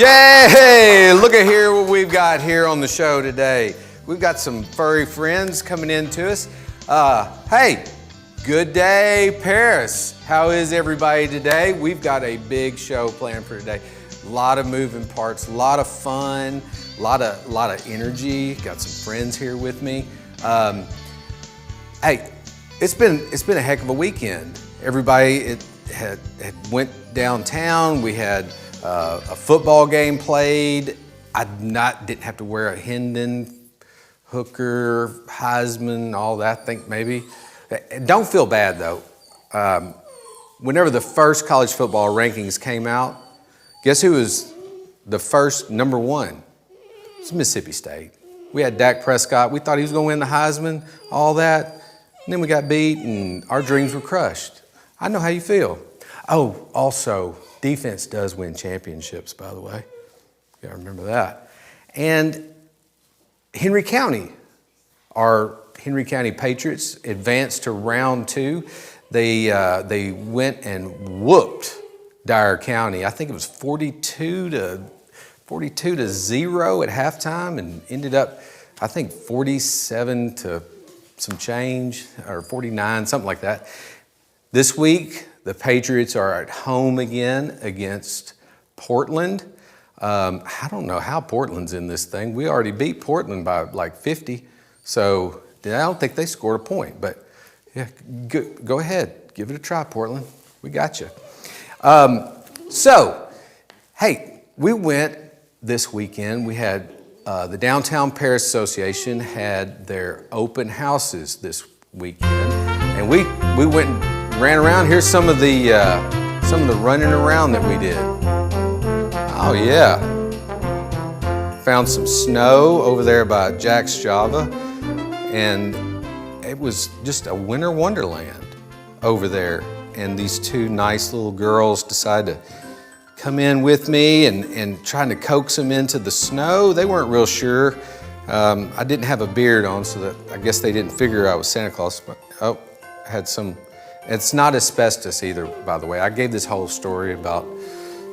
Yay! Look at here what we've got here on the show today. We've got some furry friends coming in to us. Hey, good day, Paris. How is everybody today? We've got a big show planned for today. A lot of moving parts, a lot of fun, a lot of energy. Got some friends here with me. Hey, it's been a heck of a weekend. Everybody had went downtown. We had a football game played. I didn't have to wear a Hendon, Hooker, Heisman, all that. I think maybe. Don't feel bad though. Whenever the first college football rankings came out, guess who was the first number one? It's Mississippi State. We had Dak Prescott. We thought he was going to win the Heisman, all that. And then we got beat and our dreams were crushed. I know how you feel. Oh, also, defense does win championships, by the way. You gotta remember that. And Henry County, our Henry County Patriots advanced to round 2. They went and whooped Dyer County. I think it was 42 to 0 at halftime, and ended up, I think, 47 to some change, or 49, something like that. This week, the Patriots are at home again against Portland. I don't know how Portland's in this thing. We already beat Portland by like 50, so I don't think they scored a point. But yeah, go ahead, give it a try, Portland. We got you. So, hey, we went this weekend. We had the Downtown Paris Association had their open houses this weekend, and we went and ran around. Here's some of the running around that we did. Oh yeah. Found some snow over there by Jack's Java, and it was just a winter wonderland over there. And these two nice little girls decided to come in with me and trying to coax them into the snow. They weren't real sure. I didn't have a beard on, so that I guess they didn't figure I was Santa Claus. But I had some. It's not asbestos either, by the way. I gave this whole story about,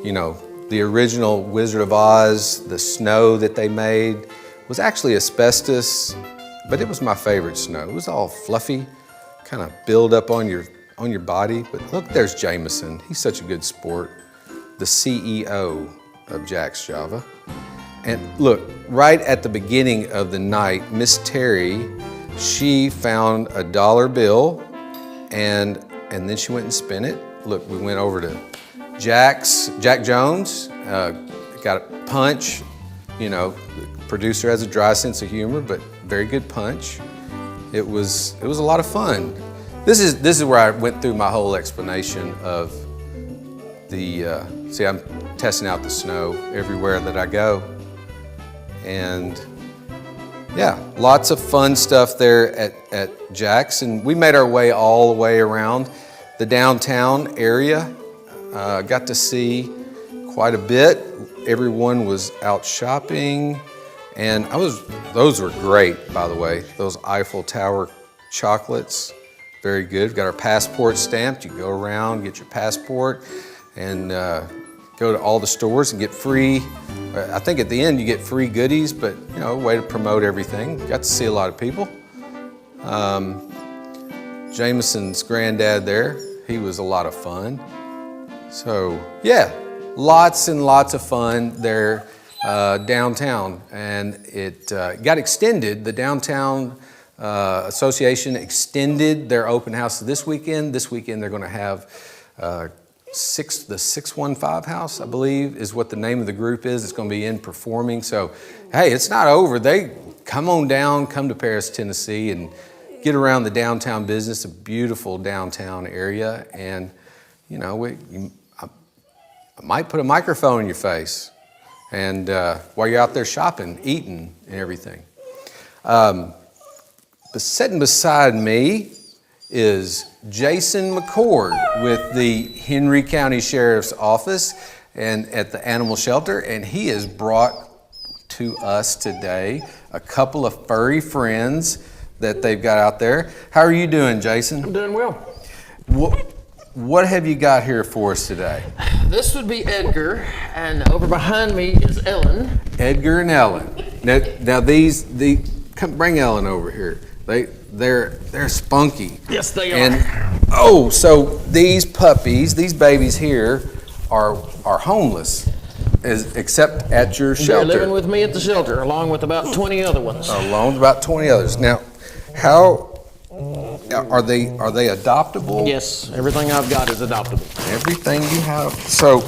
the original Wizard of Oz, the snow that they made was actually asbestos, but it was my favorite snow. It was all fluffy, kind of build up on your body. But look, there's Jameson. He's such a good sport. The CEO of Jack's Java. And look, right at the beginning of the night, Miss Terry, she found a $1 bill and then she went and spent it. Look, we went over to Jack Jones, got a punch. The producer has a dry sense of humor, but very good punch. It was a lot of fun. This is where I went through my whole explanation of the, see, I'm testing out the snow everywhere that I go. And yeah, lots of fun stuff there at Jack's. And we made our way all the way around the downtown area. Got to see quite a bit. Everyone was out shopping. And those were great, by the way. Those Eiffel Tower chocolates, very good. Got our passport stamped. You go around, get your passport, and go to all the stores and get free. I think at the end you get free goodies, but a way to promote everything. Got to see a lot of people. Jameson's granddad there, he was a lot of fun. So yeah, lots and lots of fun there downtown. And it got extended. The Downtown Association extended their open house this weekend. This weekend they're going to have the 615 house, I believe, is what the name of the group is. It's going to be in performing. So, hey, it's not over. They come on down, come to Paris, Tennessee, and get around the downtown business, a beautiful downtown area. And, I might put a microphone in your face and while you're out there shopping, eating, and everything. But sitting beside me is Jason McCord with the Henry County Sheriff's Office and at the animal shelter, and he has brought to us today a couple of furry friends that they've got out there. How are you doing, Jason? I'm doing well. what have you got here for us today? This would be Edgar, and over behind me is Ellen. Edgar and Ellen. Now come bring Ellen over here. They're spunky. Yes, they are. And so these puppies, these babies here, are homeless, except at your shelter. They're living with me at the shelter, along with about 20 other ones. Along with about 20 others. Now, how are they adoptable? Yes, everything I've got is adoptable. Everything you have. So,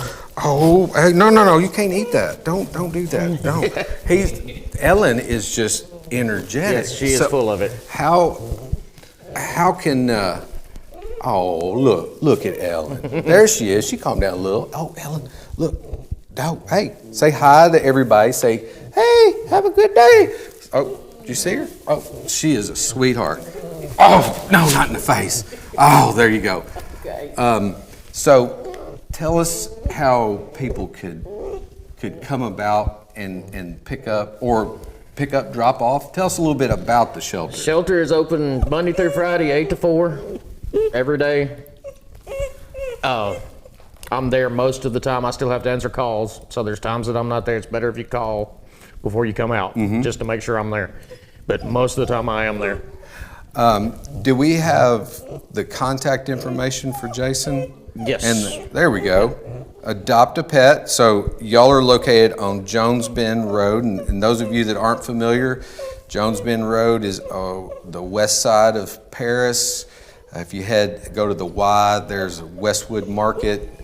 hey, no, you can't eat that. Don't do that. No. Ellen is just energetic. Yes, she is full of it. How can look at Ellen. There she is. She calmed down a little. Oh, Ellen, look. Hey, say hi to everybody. Say, hey, have a good day. Oh, did you see her? Oh, she is a sweetheart. Oh, no, not in the face. Oh, there you go. Okay. So tell us how people could come about and pick up, drop off. Tell us a little bit about the shelter. Shelter is open Monday through Friday, 8 to 4, every day. I'm there most of the time. I still have to answer calls, so there's times that I'm not there. It's better if you call before you come out, just to make sure I'm there. But most of the time I am there. Do we have the contact information for Jason? Yes. And there we go. Adopt a Pet. So y'all are located on Jones Bend Road, and those of you that aren't familiar, Jones Bend Road is the west side of Paris. If you go to the Y, there's a Westwood Market.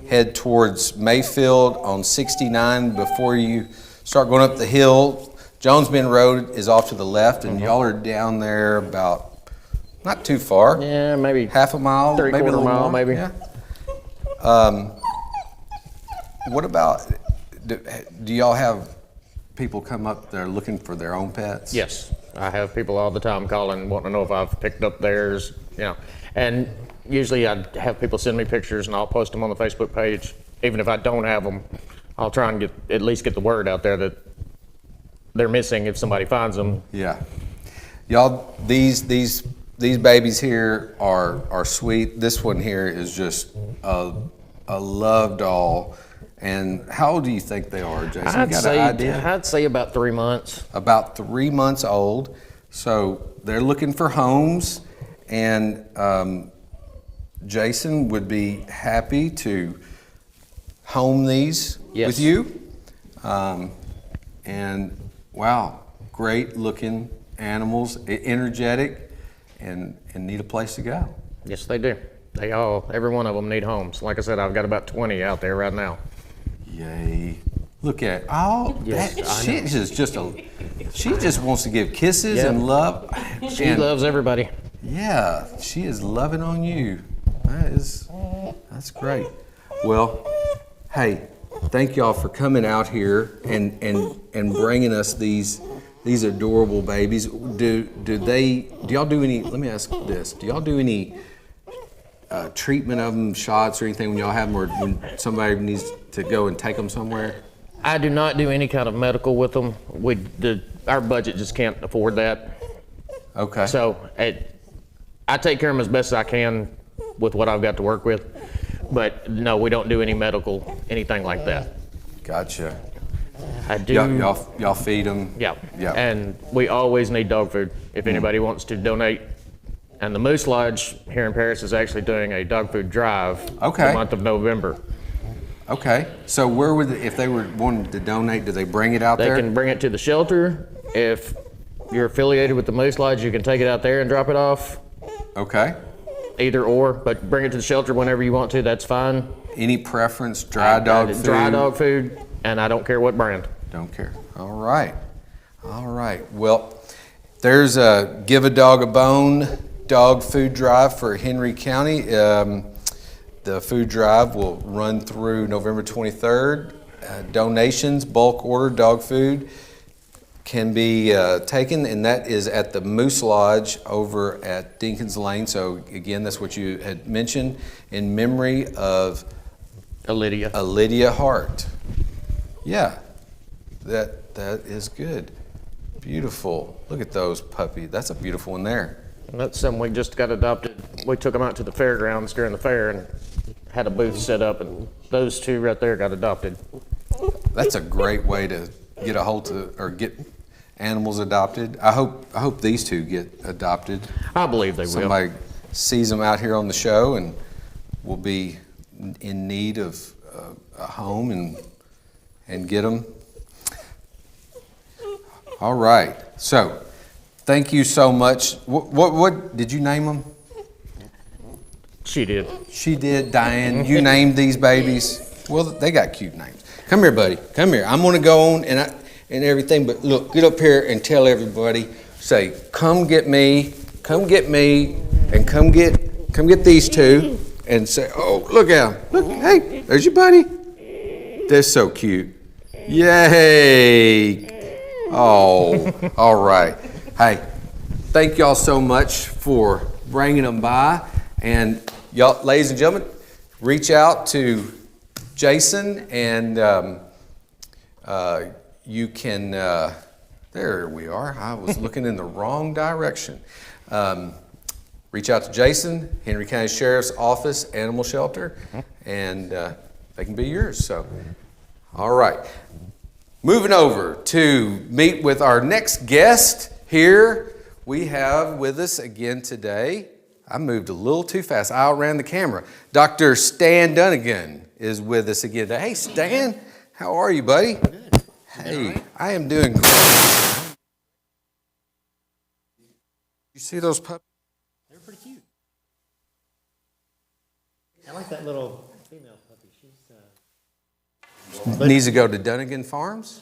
Head towards Mayfield on 69 before you start going up the hill. Jones Bend Road is off to the left, and y'all are down there about not too far. Yeah, maybe half a mile, maybe a little mile, more. maybe. Yeah. What about? Do y'all have people come up there looking for their own pets? Yes, I have people all the time calling, wanting to know if I've picked up theirs. And usually I have people send me pictures, and I'll post them on the Facebook page. Even if I don't have them, I'll try and at least get the word out there that they're missing if somebody finds them. Yeah, y'all, these babies here are sweet. This one here is just a love doll. And how old do you think they are, Jason? I'd say about 3 months. About 3 months old. So they're looking for homes, and Jason would be happy to home these with you. And wow, great looking animals, energetic, and need a place to go. Yes, they do. Every one of them need homes. Like I said, I've got about 20 out there right now. Yay. Look at, she just wants to give kisses and love. She loves everybody. Yeah, she is loving on you. That's great. Well, hey, thank y'all for coming out here and bringing us these adorable babies. Do y'all do any, let me ask this, do y'all do any treatment of them, shots or anything when y'all have them, or when somebody needs to go and take them somewhere? I do not do any kind of medical with them. Our budget just can't afford that. Okay. So I take care of them as best as I can with what I've got to work with. But no, we don't do any medical, anything like that. Gotcha. I do. Y'all feed them? Yeah. And we always need dog food if anybody wants to donate. And the Moose Lodge here in Paris is actually doing a dog food drive the month of November. Okay. So where would if they were wanting to donate, do they bring it out there? They can bring it to the shelter. If you're affiliated with the Moose Lodge, you can take it out there and drop it off. Okay. Either or, but bring it to the shelter whenever you want to, that's fine. Any preference? Dry dog food? Dry dog food, and I don't care what brand. Don't care. All right. Well, there's a Give a Dog a Bone dog food drive for Henry County. The food drive will run through November 23rd. Donations, bulk order dog food can be taken, and that is at the Moose Lodge over at Dinkins Lane. So again, that's what you had mentioned, in memory of Lydia Hart. Yeah, that is good. Beautiful. Look at those puppies. That's a beautiful one there. And that's something we just got adopted. We took them out to the fairgrounds during the fair and had a booth set up, and those two right there got adopted. That's a great way to get a hold to, or get animals adopted. I hope these two get adopted. I believe they will. Somebody sees them out here on the show and will be in need of a home and get them. All right. So, thank you so much. What did you name them? She did. She did, Diane. You named these babies. Well, they got cute names. Come here, buddy. Come here. I'm going to go on and everything, but look, get up here and tell everybody. Say, come get me, and come get these two, and say, oh, look at them. Look, hey, there's your buddy. They're so cute. Yay. Oh, all right. Hey, thank y'all so much for bringing them by. And y'all, ladies and gentlemen, reach out to Jason and you can, there we are. I was looking in the wrong direction. Reach out to Jason, Henry County Sheriff's Office, Animal Shelter, and they can be yours. So, all right. Moving over to meet with our next guest here. We have with us again today, I moved a little too fast. I outran the camera. Dr. Stan Dunnigan is with us again today. Hey, Stan, how are you, buddy? Good. Hey, Right? I am doing great. You see those puppies? They're pretty cute. I like that little female puppy. She's Needs to go to Dunnigan Farms?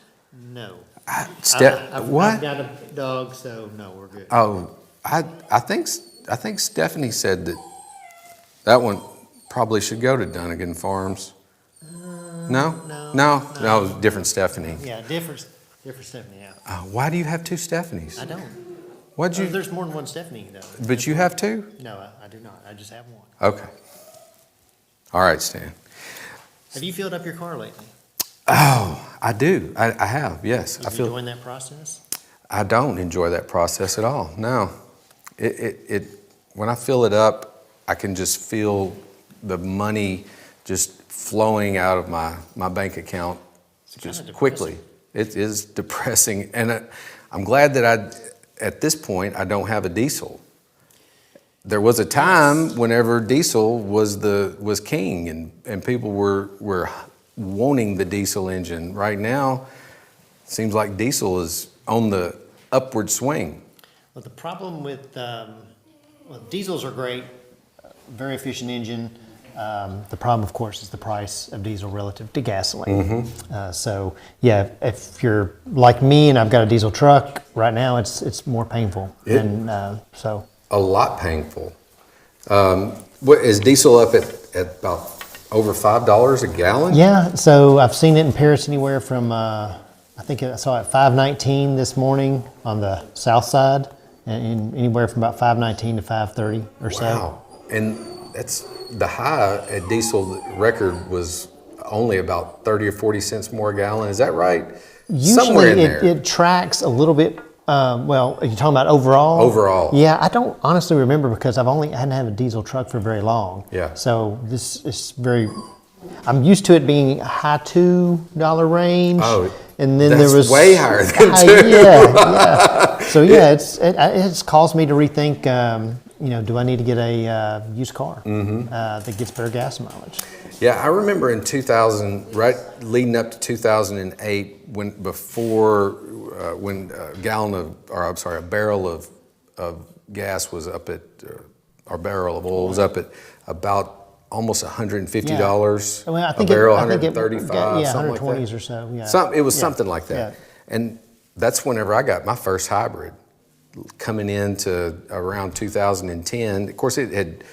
no. What? I've got a dog, so no, we're good. Oh, I think Stephanie said that one probably should go to Dunnigan Farms. No? No, different Stephanie. Yeah, different Stephanie. Yeah. Why do you have two Stephanies? I don't. What'd you? There's more than one Stephanie though. But you have two? No, I do not. I just have one. Okay. All right, Stan. Have you filled up your car lately? Oh, I do. I have. Yes. You enjoying that process? I don't enjoy that process at all. No. It when I fill it up, I can just feel the money just flowing out of my bank account just quickly. It is depressing, and I'm glad that at this point I don't have a diesel. There was a time whenever diesel was king, and people were wanting the diesel engine. Right now, it seems like diesel is on the upward swing. Well, the problem with diesels are great, very efficient engine. The problem, of course, is the price of diesel relative to gasoline. So, yeah, if you're like me and I've got a diesel truck, right now it's more painful. So a lot painful. What is diesel up at about over $5 a gallon? yeah, so I've seen it in Paris anywhere from I think I saw it $5.19 this morning on the south side, and anywhere from about $5.19 to $5.30 or so. Wow, and that's the high at diesel record was only about 30 or 40 cents more a gallon. Is that right? Somewhere in Usually there. it tracks a little bit. Well, are you talking about overall? Overall. Yeah, I don't honestly remember because I hadn't had a diesel truck for very long. Yeah. So this is I'm used to it being a high $2 range. Oh, and then that's there was way higher than $2. Yeah. So yeah, it's caused me to rethink. Do I need to get a used car that gets better gas mileage? Yeah, I remember in 2000, right leading up to 2008, when a barrel of gas was up at, or barrel of oil was up at about almost $150 Well, I a think barrel, I think 135, yeah, something like 120s that. or so. Yeah. It was something like that. Yeah. And that's whenever I got my first hybrid, coming into around 2010. Of course, it had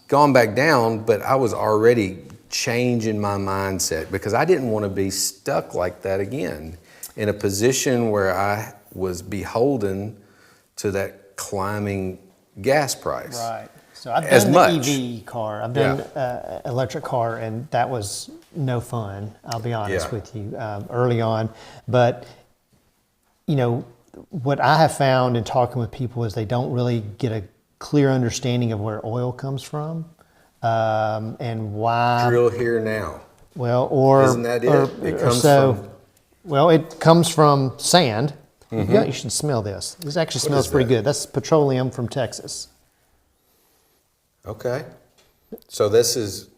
gone back down, but I was already changing my mindset because I didn't want to be stuck like that again in a position where I was beholden to that climbing gas price. Right. So I've As done much. the EV car. I've done electric car, and that was no fun. I'll be honest with you early on. But, what I have found in talking with people is they don't really get a clear understanding of where oil comes from and why. Drill here now. Well, or Isn't that it? or- It or comes so. from- Well, it comes from sand. Yeah, you should smell this. This actually smells is pretty that? good. That's petroleum from Texas. Okay. So this is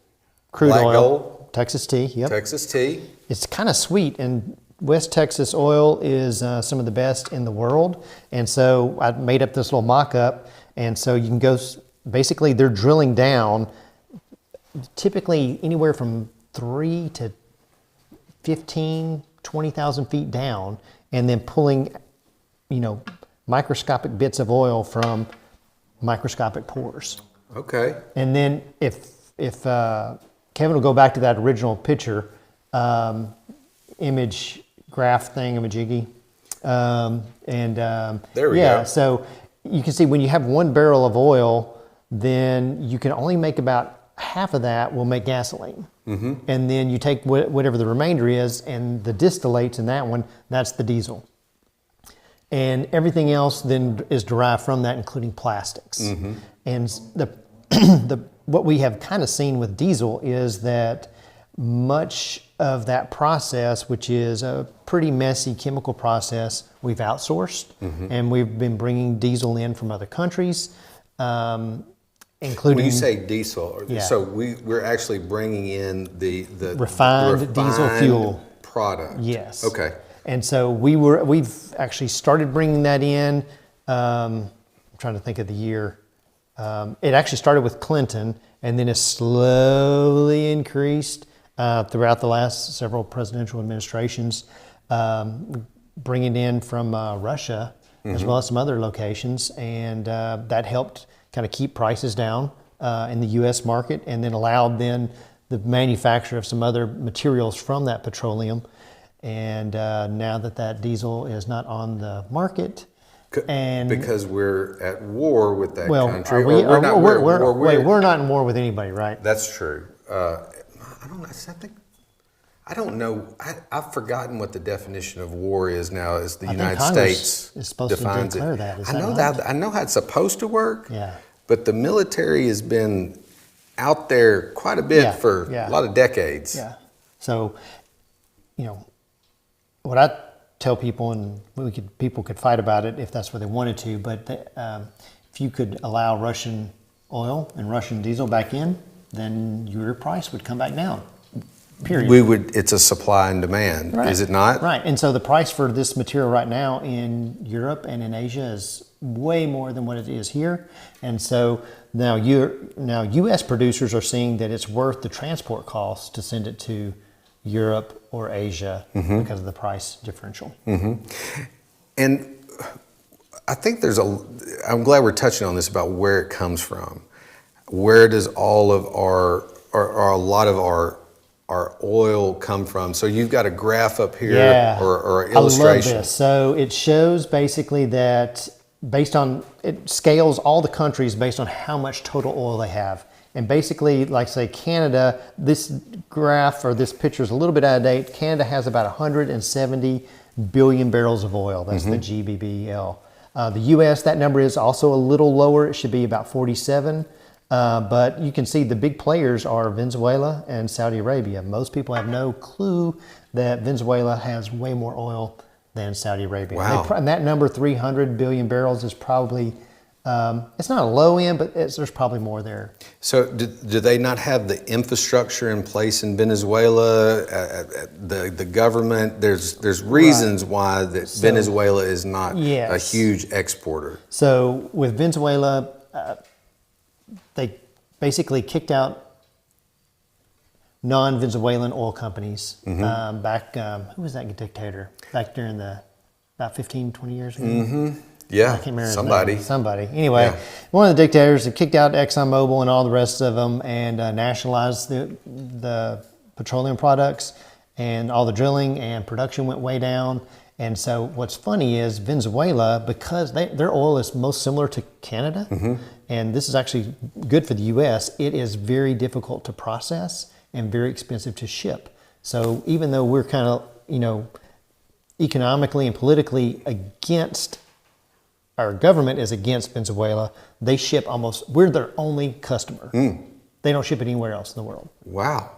Crude black oil, gold, Texas tea. Yep. Texas tea. It's kind of sweet, and West Texas oil is some of the best in the world. And so I made up this little mock-up, and so you can go. Basically, they're drilling down, typically anywhere from 3 to 15, 20,000 feet down, and then pulling, microscopic bits of oil from microscopic pores. Okay. And then if Kevin will go back to that original picture, image graph thing, imajiggy. There we yeah, go. so you can see when you have 1 barrel of oil, then you can only make about half of that will make gasoline. Mm-hmm. And then you take whatever the remainder is, and the distillates in that one, that's the diesel. And everything else then is derived from that, including plastics. Mm-hmm. And what we have kind of seen with diesel is that much of that process, which is a pretty messy chemical process, we've outsourced, and we've been bringing diesel in from other countries, including. When you say diesel, Yeah. so we're actually bringing in the Refined diesel fuel product. Yes. Okay. And so we've actually started bringing that in. I'm trying to think of the year. It actually started with Clinton, and then it slowly increased throughout the last several presidential administrations, bringing in from Russia as well as some other locations, and that helped kind of keep prices down in the U.S. market, and then allowed then the manufacture of some other materials from that petroleum. And now that diesel is not on the market, and because we're at war with that well, country, are we, or we're not. we're not in war with anybody, right? That's true. I don't know. I don't know. I've forgotten what the definition of war is now. As the I think United Congress States is supposed to defines declare it. that. Is I that know right? that. I know how it's supposed to work. Yeah. But the military has been out there quite a bit Yeah, for yeah. a lot of decades. Yeah. So, what I tell people, and people could fight about it if that's what they wanted to, but if you could allow Russian oil and Russian diesel back in, then your price would come back down. Period. It's a supply and demand, Right. is it not? Right. And so the price for this material right now in Europe and in Asia is way more than what it is here. And so now U.S. producers are seeing that it's worth the transport costs to send it to Europe or Asia because of the price differential. And I think I'm glad we're touching on this about where it comes from. Where does all of or a lot of our oil come from? So you've got a graph up here or illustration. I love this. So it shows basically that it scales all the countries based on how much total oil they have. And basically, like say Canada, this graph or this picture is a little bit out of date. Canada has about 170 billion barrels of oil. That's the GBBL. The U.S., that number is also a little lower. It should be about 47. But you can see the big players are Venezuela and Saudi Arabia. Most people have no clue that Venezuela has way more oil than Saudi Arabia. Wow. And that number, 300 billion barrels, is probably, it's not a low end, but there's probably more there. So do they not have the infrastructure in place in Venezuela? The government, there's reasons why Venezuela is not a huge exporter. So with Venezuela, they basically kicked out non-Venezuelan oil companies back, who was that dictator? Back during about 15, 20 years ago? Yeah, I can't remember his somebody. name. Somebody. Anyway, one of the dictators had kicked out ExxonMobil and all the rest of them and nationalized the petroleum products, and all the drilling and production went way down. And so what's funny is Venezuela, because their oil is most similar to Canada, and this is actually good for the U.S., it is very difficult to process and very expensive to ship. So even though we're kind of, economically and politically against our government is against Venezuela. They ship we're their only customer. They don't ship it anywhere else in the world. Wow.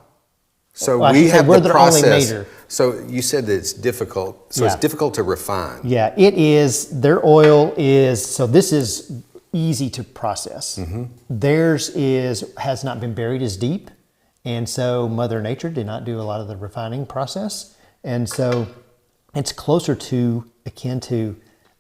So Well, I we should say have we're the their only process. major. So you said that it's difficult. So it's Yeah. difficult to refine. Yeah, it is. Their oil is, so this is easy to process. Theirs has not been buried as deep. And so Mother Nature did not do a lot of the refining process. And so it's akin to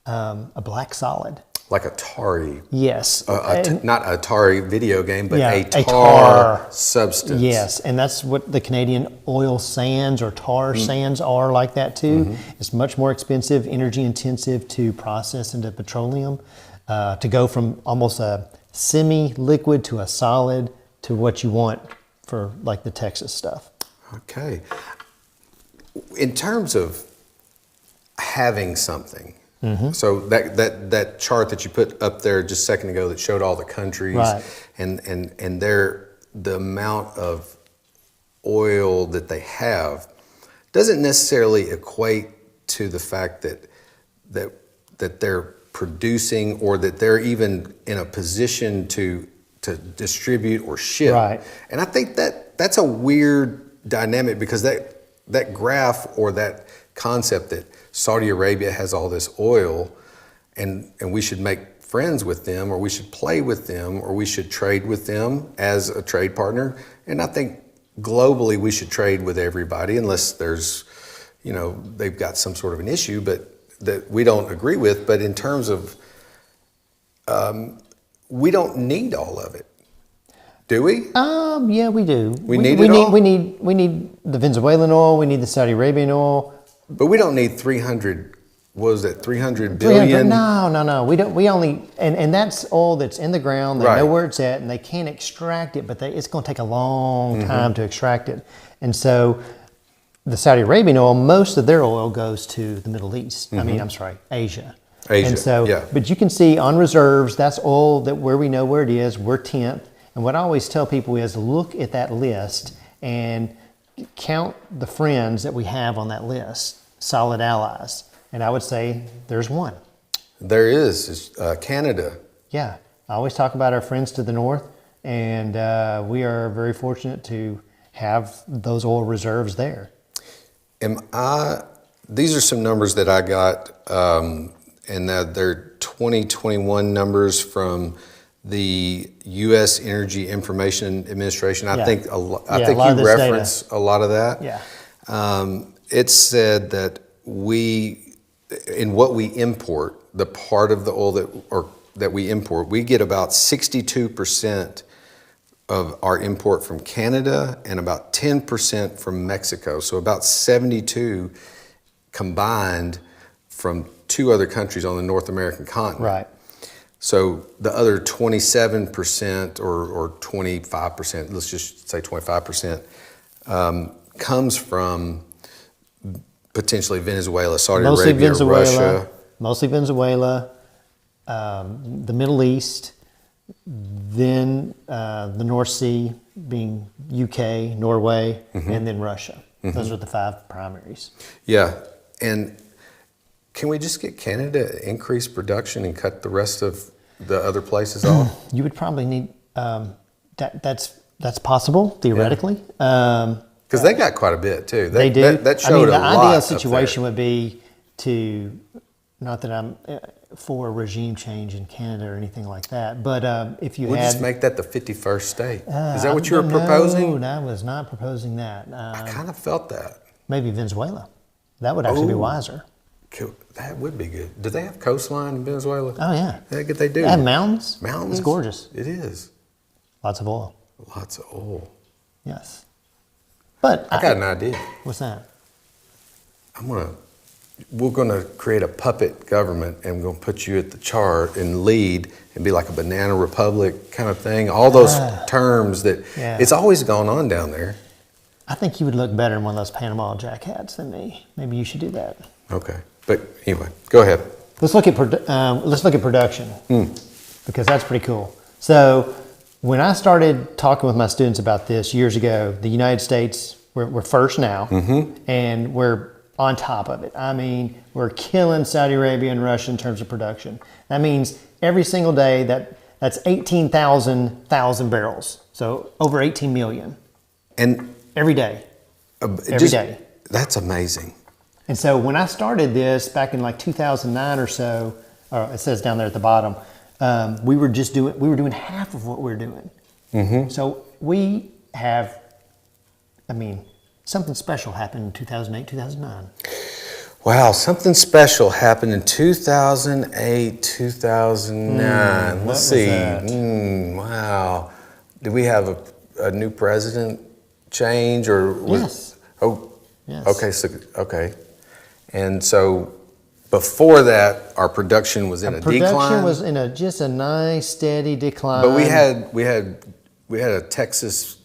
a black solid. Like Atari. Yes. Not Atari video game, but Yeah, a a tar tar. substance. Yes, and that's what the Canadian oil sands or tar sands are like that too. It's much more expensive, energy intensive to process into petroleum, to go from almost a semi-liquid to a solid to what you want for like the Texas stuff. Okay. In terms of having something, so that chart that you put up there just a second ago that showed all the countries Right. and the amount of oil that they have doesn't necessarily equate to the fact that they're producing or that they're even in a position to distribute or ship. Right. And I think that's a weird dynamic because that graph or that concept that Saudi Arabia has all this oil and we should make friends with them or we should play with them or we should trade with them as a trade partner. And I think globally we should trade with everybody unless there's, they've got some sort of an issue but that we don't agree with. But in terms of, we don't need all of it. Do we? Yeah, we do. We need it all? We need the Venezuelan oil. We need the Saudi Arabian oil. But we don't need 300. What was that? 300 300 billion? No. We don't. We only and that's oil that's in the ground. They Right. know where it's at, and they can't extract it. But it's going to take a long time to extract it. And so, the Saudi Arabian oil, most of their oil goes to the Middle East. I mean, I'm sorry, Asia. Asia, And so, yeah. but you can see on reserves, that's oil that where we know where it is. We're 10th. And what I always tell people is look at that list and count the friends that we have on that list, solid allies. And I would say there's one. There is. It's, Canada. Yeah. I always talk about our friends to the north, and we are very fortunate to have those oil reserves there. These are some numbers that I got, and they're 2021 numbers from the U.S. Energy Information Administration. I Yeah. think a lot of you this reference a lot of that. Yeah. It said that in what we import, the part of the oil that we import, we get about 62% of our import from Canada and about 10% from Mexico. So about 72 combined from two other countries on the North American continent. Right. So the other 27% or 25%, let's just say 25%, comes from potentially Venezuela, Saudi Arabia, Russia. Mostly Venezuela, the Middle East, then the North Sea being UK, Norway, and then Russia. Those are the 5 primaries. Yeah, and can we just get Canada to increase production and cut the rest of the other places off? You would probably need that's possible theoretically. Because they got quite a bit too. They do. That showed the a lot ideal up situation there. would be to, not that I'm for a regime change in Canada or anything like that, but if you We'll had, just make that the 51st state. Is that what you were proposing? No, I was not proposing that. I kind of felt that. Maybe Venezuela. That would actually be wiser. That would be good. Do they have coastline in Venezuela? Oh yeah, They do. they have mountains. Mountains? It's gorgeous. It is. Lots of oil. Lots of oil. Yes, but I got an idea. What's that? We're gonna create a puppet government and we're gonna put you at the chart and lead and be like a banana republic kind of thing. All those terms that it's always gone on down there. I think you would look better in one of those Panama Jack hats than me. Maybe you should do that. Okay, but anyway, go ahead. Let's look at production because that's pretty cool. So when I started talking with my students about this years ago, the United States we're first now, and we're on top of it. I mean, we're killing Saudi Arabia and Russia in terms of production. That means every single day that's 18,000 barrels. So over 18 million. And Every day. every day. That's amazing. And so when I started this back in like 2009 or so, it says down there at the bottom, we were doing half of what we're doing. Mm-hmm. So we have, something special happened in 2008, 2009. Wow, something special happened in 2008, 2009. Let's see. Wow. Did we have a new president change or was Yes. Oh. Yes. Okay. And so before that our production was in a decline. Production was in just a nice steady decline. But we had a Texas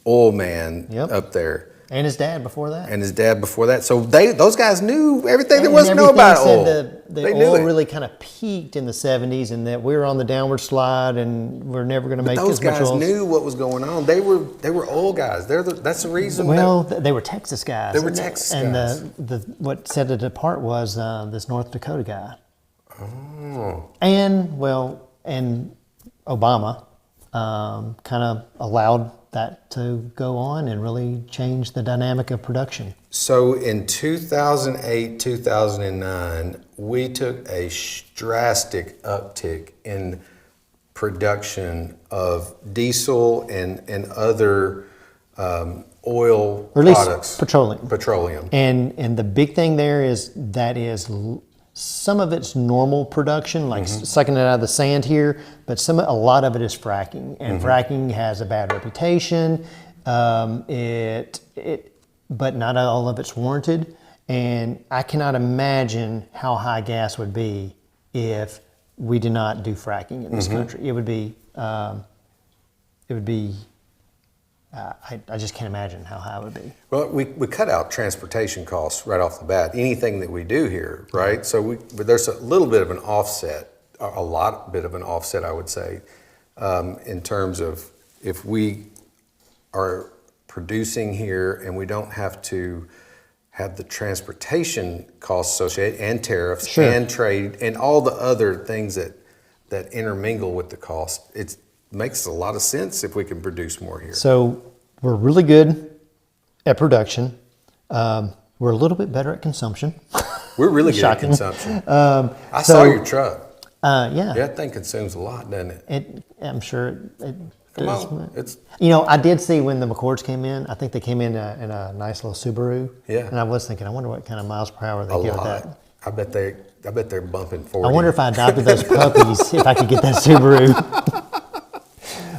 oil man up there. And his dad before that. So those guys knew everything there was to know about oil. The oil really kind of peaked in the 70s, and that we were on the downward slide, and we're never going to make those as much oil. guys knew what was going on. They were oil guys. That's the reason. Well, they were Texas guys. They were Texas guys. And what set it apart was this North Dakota guy. Oh. And Obama kind of allowed that to go on and really change the dynamic of production. So in 2008, 2009, we took a drastic uptick in production of diesel and other oil Or at least products. petroleum. And the big thing there is some of it's normal production, like sucking it out of the sand here, but a lot of it is fracking, and fracking has a bad reputation. But not all of it's warranted, and I cannot imagine how high gas would be if we did not do fracking in this country. It would be. I just can't imagine how high it would be. Well, we cut out transportation costs right off the bat. Anything that we do here, right? So but there's a little bit of an offset, a lot bit of an offset, I would say, in terms of if we are producing here and we don't have to have the transportation costs associated and tariffs and trade and all the other things that intermingle with the cost. It makes a lot of sense if we can produce more here. So we're really good at production. We're a little bit better at consumption. We're really good at consumption. I saw your truck. Yeah. That thing consumes a lot, doesn't it? I'm sure it Come does. on. It's I did see when the McCords came in, I think they came in a nice little Subaru. Yeah. And I was thinking, I wonder what kind of miles per hour they a give lot. that. I bet they're bumping 40. I wonder if I adopted those puppies, if I could get that Subaru.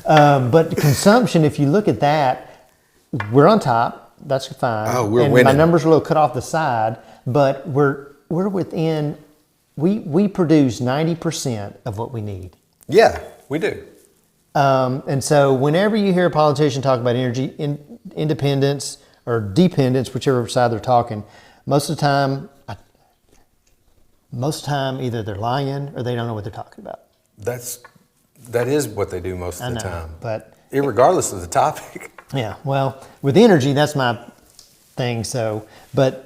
But consumption, if you look at that, we're on top. That's fine. Oh, we're and winning. My numbers are a little cut off the side, but we're within. We produce 90% of what we need. Yeah, we do. And so whenever you hear a politician talk about energy independence or dependence, whichever side they're talking, most of the time either they're lying or they don't know what they're talking about. That is what they do most of the time. But irregardless of the topic. Yeah, well, with energy, that's my thing. So, but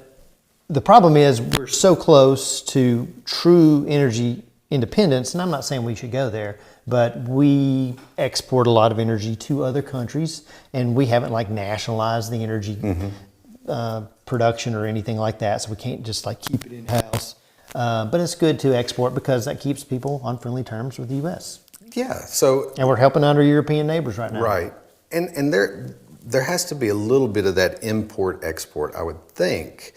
the problem is we're so close to true energy independence, and I'm not saying we should go there, but we export a lot of energy to other countries, and we haven't nationalized the energy production or anything like that, so we can't just keep it in-house. But it's good to export because that keeps people on friendly terms with the U.S. Yeah, so... And we're helping out our European neighbors right now. Right. And there has to be a little bit of that import-export, I would think,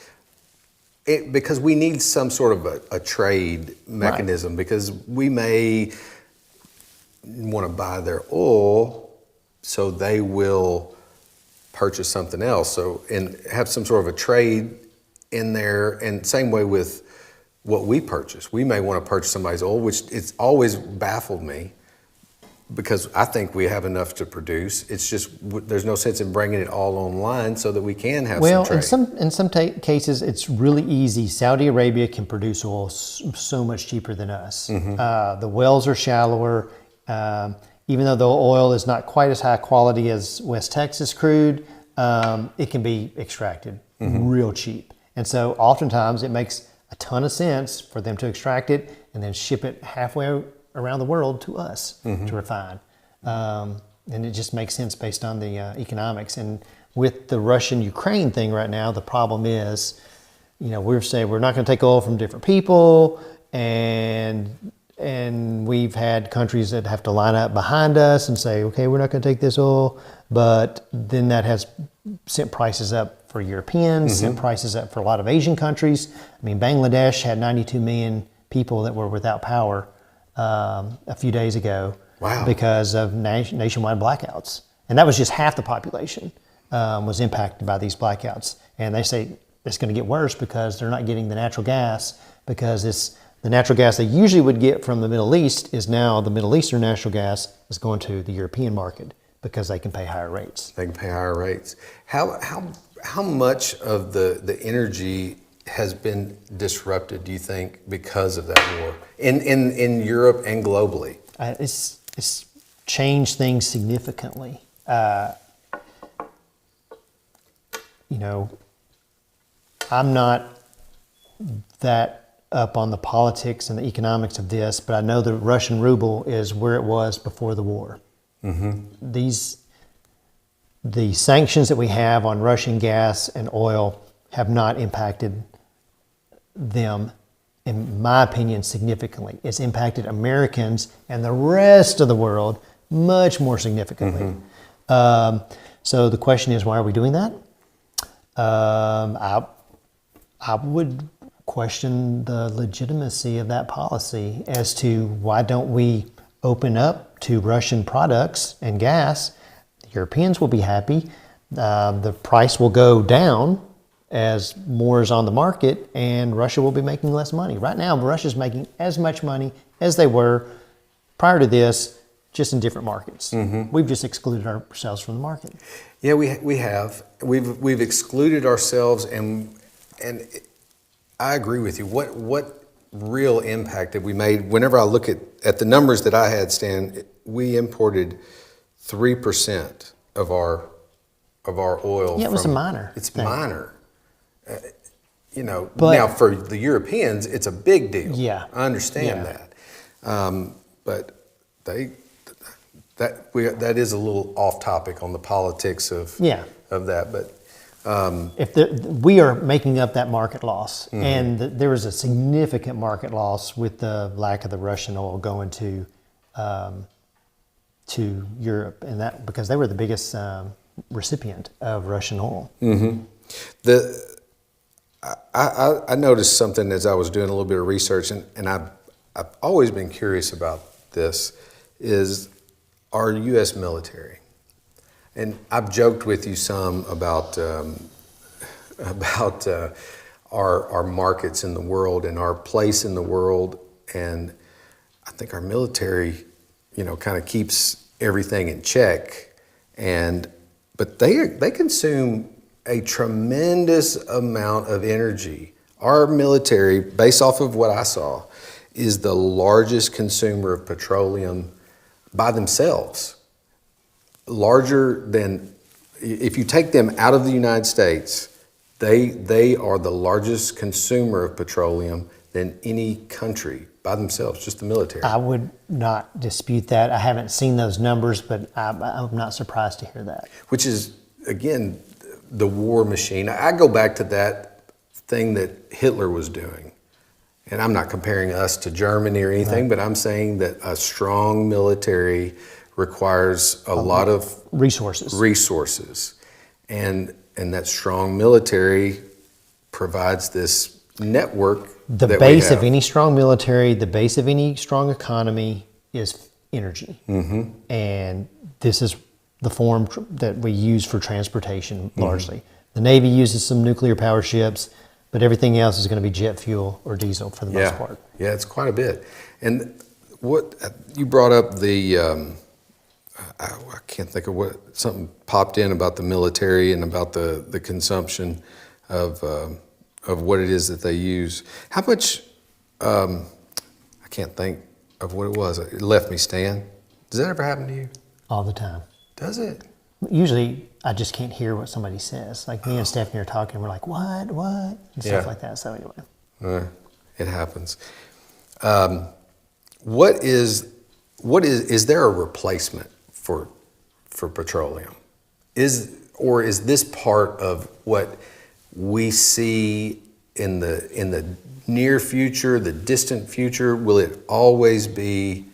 because we need some sort of a trade mechanism, because we may want to buy their oil, so they will purchase something else. So, and have some sort of a trade in there, and same way with what we purchase. We may want to purchase somebody's oil, which it's always baffled me, because I think we have enough to produce. It's just there's no sense in bringing it all online so that we can have some trade. Well, in some cases, it's really easy. Saudi Arabia can produce oil so much cheaper than us. The wells are shallower. Even though the oil is not quite as high quality as West Texas crude, it can be extracted real cheap. And so oftentimes it makes a ton of sense for them to extract it and then ship it halfway around the world to us to refine. And it just makes sense based on the economics. And with the Russian-Ukraine thing right now, the problem is, we're saying we're not going to take oil from different people, and we've had countries that have to line up behind us and say, okay, we're not going to take this oil, but then that has sent prices up for Europeans, sent prices up for a lot of Asian countries. I mean, Bangladesh had 92 million people that were without power a few days ago. Wow. Because of nationwide blackouts. And that was just half the population was impacted by these blackouts. And they say it's going to get worse because they're not getting the natural gas, because the natural gas they usually would get from the Middle East is now the Middle Eastern natural gas is going to the European market because they can pay higher rates. They can pay higher rates. How much of the energy has been disrupted, do you think, because of that war in Europe and globally? It's changed things significantly. I'm not that up on the politics and the economics of this, but I know the Russian ruble is where it was before the war. The sanctions that we have on Russian gas and oil have not impacted them, in my opinion, significantly. It's impacted Americans and the rest of the world much more significantly. So the question is, why are we doing that? I would question the legitimacy of that policy as to why don't we open up to Russian products and gas. The Europeans will be happy. The price will go down as more is on the market, and Russia will be making less money. Right now, Russia's making as much money as they were prior to this, just in different markets. We've just excluded ourselves from the market. Yeah, we have. We've excluded ourselves, and I agree with you. What real impact have we made? Whenever I look at the numbers that I had, Stan, we imported 3% of our oil. Yeah, it was a minor. It's thing. minor. But- now for the Europeans, it's a big deal. Yeah. I understand Yeah. that. But that is a little off topic on the politics of that. But we are making up that market loss, and there was a significant market loss with the lack of the Russian oil going to Europe, and that because they were the biggest recipient of Russian oil. I noticed something as I was doing a little bit of research, and I've always been curious about this, is our U.S. military. And I've joked with you some about our markets in the world and our place in the world, and I think our military, kind of keeps everything in check. But they consume a tremendous amount of energy. Our military, based off of what I saw, is the largest consumer of petroleum by themselves. Larger than, if you take them out of the United States, they are the largest consumer of petroleum than any country by themselves, just the military. I would not dispute that. I haven't seen those numbers, but I'm not surprised to hear that. Which is, again, the war machine. I go back to that thing that Hitler was doing. And I'm not comparing us to Germany or anything, but I'm saying that a strong military requires a lot of resources. And that strong military provides this network. The base of any strong military, the base of any strong economy is energy. And this is the form that we use for transportation largely. The Navy uses some nuclear power ships, but everything else is going to be jet fuel or diesel for the most part. Yeah, it's quite a bit. And what you brought up I can't think of something popped in about the military and about the consumption of what it is that they use. How much? I can't think of what it was. It left me, Stan. Does that ever happen to you? All the time. Does it? Usually I just can't hear what somebody says. Like me and Stephanie are talking, we're like, what, and stuff Yeah. like that. So anyway. It happens. Is there a replacement for petroleum? Is this part of what we see in the near future, the distant future? Will it always be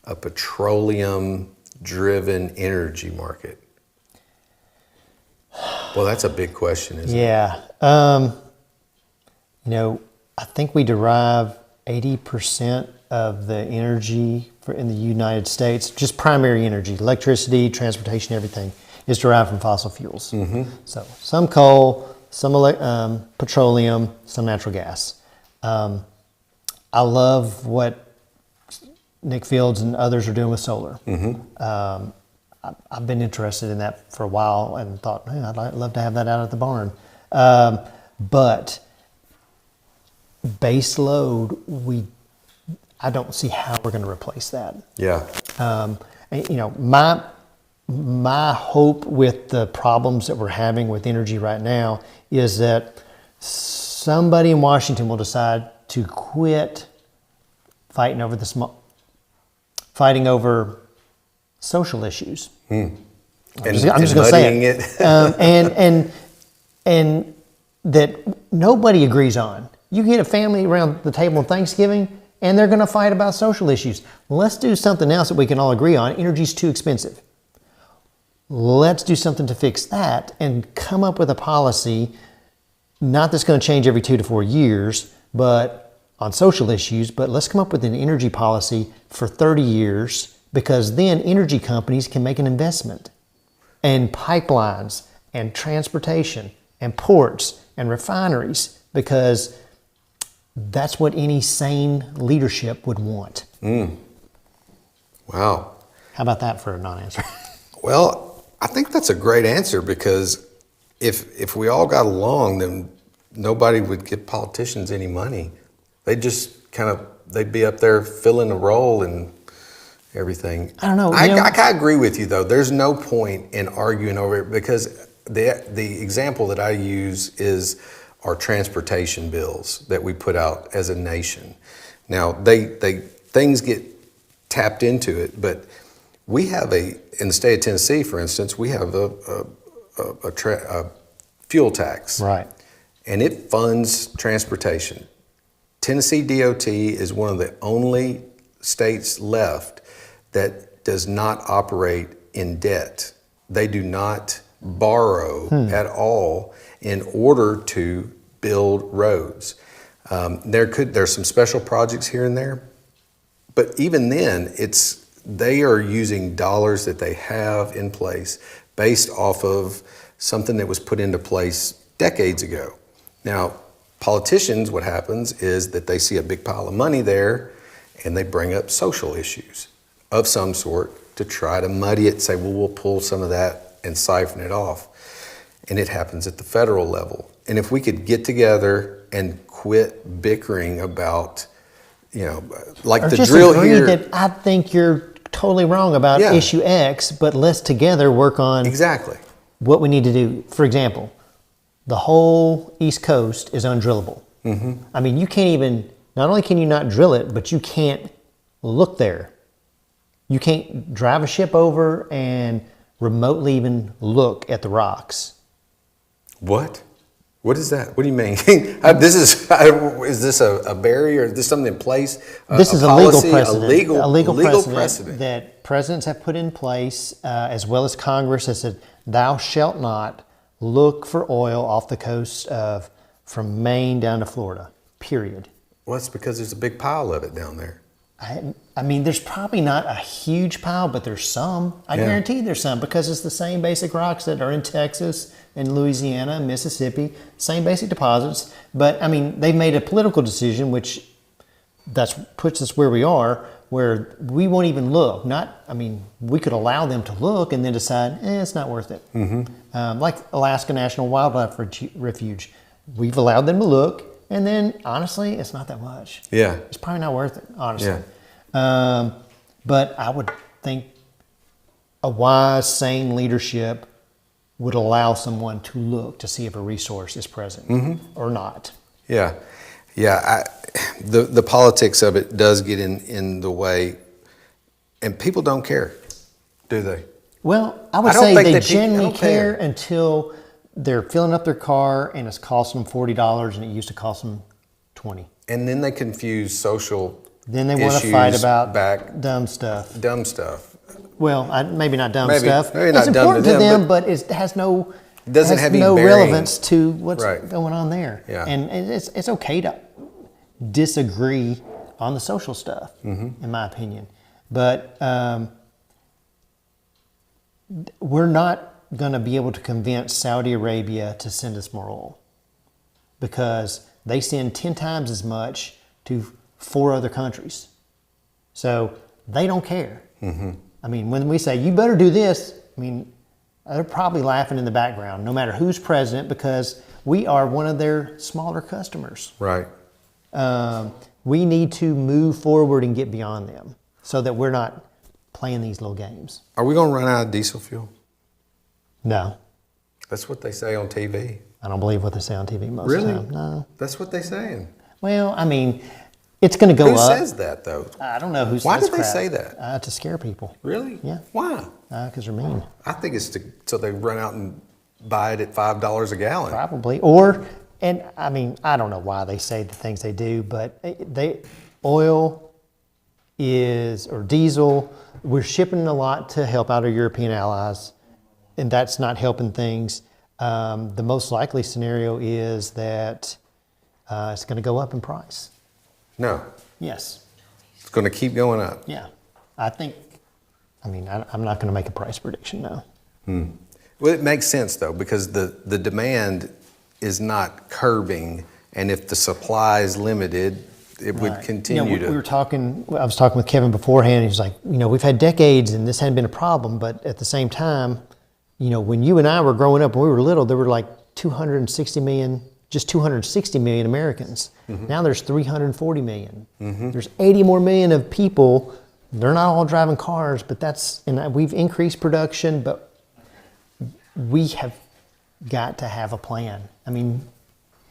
a petroleum-driven energy market? Well, that's a big question, isn't it? Yeah. I think we derive 80% of the energy in the United States, just primary energy, electricity, transportation, everything, is derived from fossil fuels. So some coal, some petroleum, some natural gas. I love what Nick Fields and others are doing with solar. I've been interested in that for a while and thought, hey, I'd love to have that out at the barn. But base load, I don't see how we're going to replace that. Yeah. My hope with the problems that we're having with energy right now is that somebody in Washington will decide to quit fighting over social issues. I'm just going to say it. And that nobody agrees on. You get a family around the table on Thanksgiving, and they're going to fight about social issues. Let's do something else that we can all agree on. Energy's too expensive. Let's do something to fix that and come up with a policy, not that's going to change every 2 to 4 years, but on social issues, but let's come up with an energy policy for 30 years, because then energy companies can make an investment. And pipelines and transportation and ports and refineries, because that's what any sane leadership would want. Wow. How about that for a non-answer? Well, I think that's a great answer, because if we all got along, then nobody would give politicians any money. They'd just they'd be up there filling a role and everything. I don't know. I kind of agree with you, though. There's no point in arguing over it, because the example that I use is our transportation bills that we put out as a nation. Now, things get tapped into it, but we have in the state of Tennessee, for instance, we have a fuel tax. Right. And it funds transportation. Tennessee DOT is one of the only states left that does not operate in debt. They do not borrow at all in order to build roads. There's some special projects here and there, but even then, they are using dollars that they have in place based off of something that was put into place decades ago. Now, politicians, what happens is that they see a big pile of money there and they bring up social issues of some sort to try to muddy it, say, well, we'll pull some of that and siphon it off. And it happens at the federal level. And if we could get together and quit bickering about, like or the just drill agree here. that I think you're totally wrong about issue X, but let's together work on Exactly. what we need to do. For example, the whole East Coast is undrillable. I mean, you can't even, not only can you not drill it, but you can't look there. You can't drive a ship over and remotely even look at the rocks. What? What is that? What do you mean? Is this a barrier? Is this something in place? This is a policy, legal precedent. A legal precedent precedent that presidents have put in place, as well as Congress has said, thou shalt not look for oil off the coast from Maine down to Florida, period. Well, it's because there's a big pile of it down there. I mean, there's probably not a huge pile, but there's some. I guarantee there's some, because it's the same basic rocks that are in Texas and Louisiana, Mississippi, same basic deposits. But I mean, they've made a political decision, which puts us where we are, where we won't even look. We could allow them to look and then decide, it's not worth it. Like Alaska National Wildlife Refuge, we've allowed them to look. And then, honestly, it's not that much. Yeah. It's probably not worth it, honestly. Yeah. But I would think a wise, sane leadership would allow someone to look to see if a resource is present or not. Yeah, yeah. The politics of it does get in the way, and people don't care, do they? Well, I I would don't say think they that people genuinely don't care. care until they're filling up their car and it's costing them $40 and it used to cost them $20. And then they confuse social Then they want to fight issues about back dumb stuff. dumb stuff. Well, maybe not dumb Maybe- stuff. maybe not it's dumb to important to them, them, but it has no Doesn't has have any no bearing. relevance to what's Right. going on there. Yeah. And it's okay to disagree on the social stuff, in my opinion. But we're not going to be able to convince Saudi Arabia to send us more oil because they send 10 times as much to 4 other countries. So they don't care. I mean, when we say, you better do this, I mean, they're probably laughing in the background, no matter who's president, because we are one of their smaller customers. Right. We need to move forward and get beyond them so that we're not playing these little games. Are we going to run out of diesel fuel? No, That's what they say on TV. I don't believe what they say on TV most Really? of the time. No. That's what they're saying. Well, I mean, it's going to go Who up. says that though? I don't know who's. Why that's do they crap. say that? To scare people. Really? Yeah. Why? Because they're mean. I think it's so they run out and buy it at $5 a gallon. Probably. And I mean, I don't know why they say the things they do, but oil or diesel, we're shipping a lot to help out our European allies, and that's not helping things. The most likely scenario is that it's going to go up in price. No, Yes. it's going to keep going up. Yeah. I'm not going to make a price prediction, no. Well, it makes sense though, because the demand is not curbing, and if the supply is limited, it would Right. continue we were talking, I was talking with Kevin beforehand, he's like, we've had decades and this hadn't been a problem, but at the same time, when you and I were growing up, when we were little, there were like 260 million Americans. Now there's 340 million. There's 80 more million of people. They're not all driving cars, but we've increased production, but we have got to have a plan. I mean,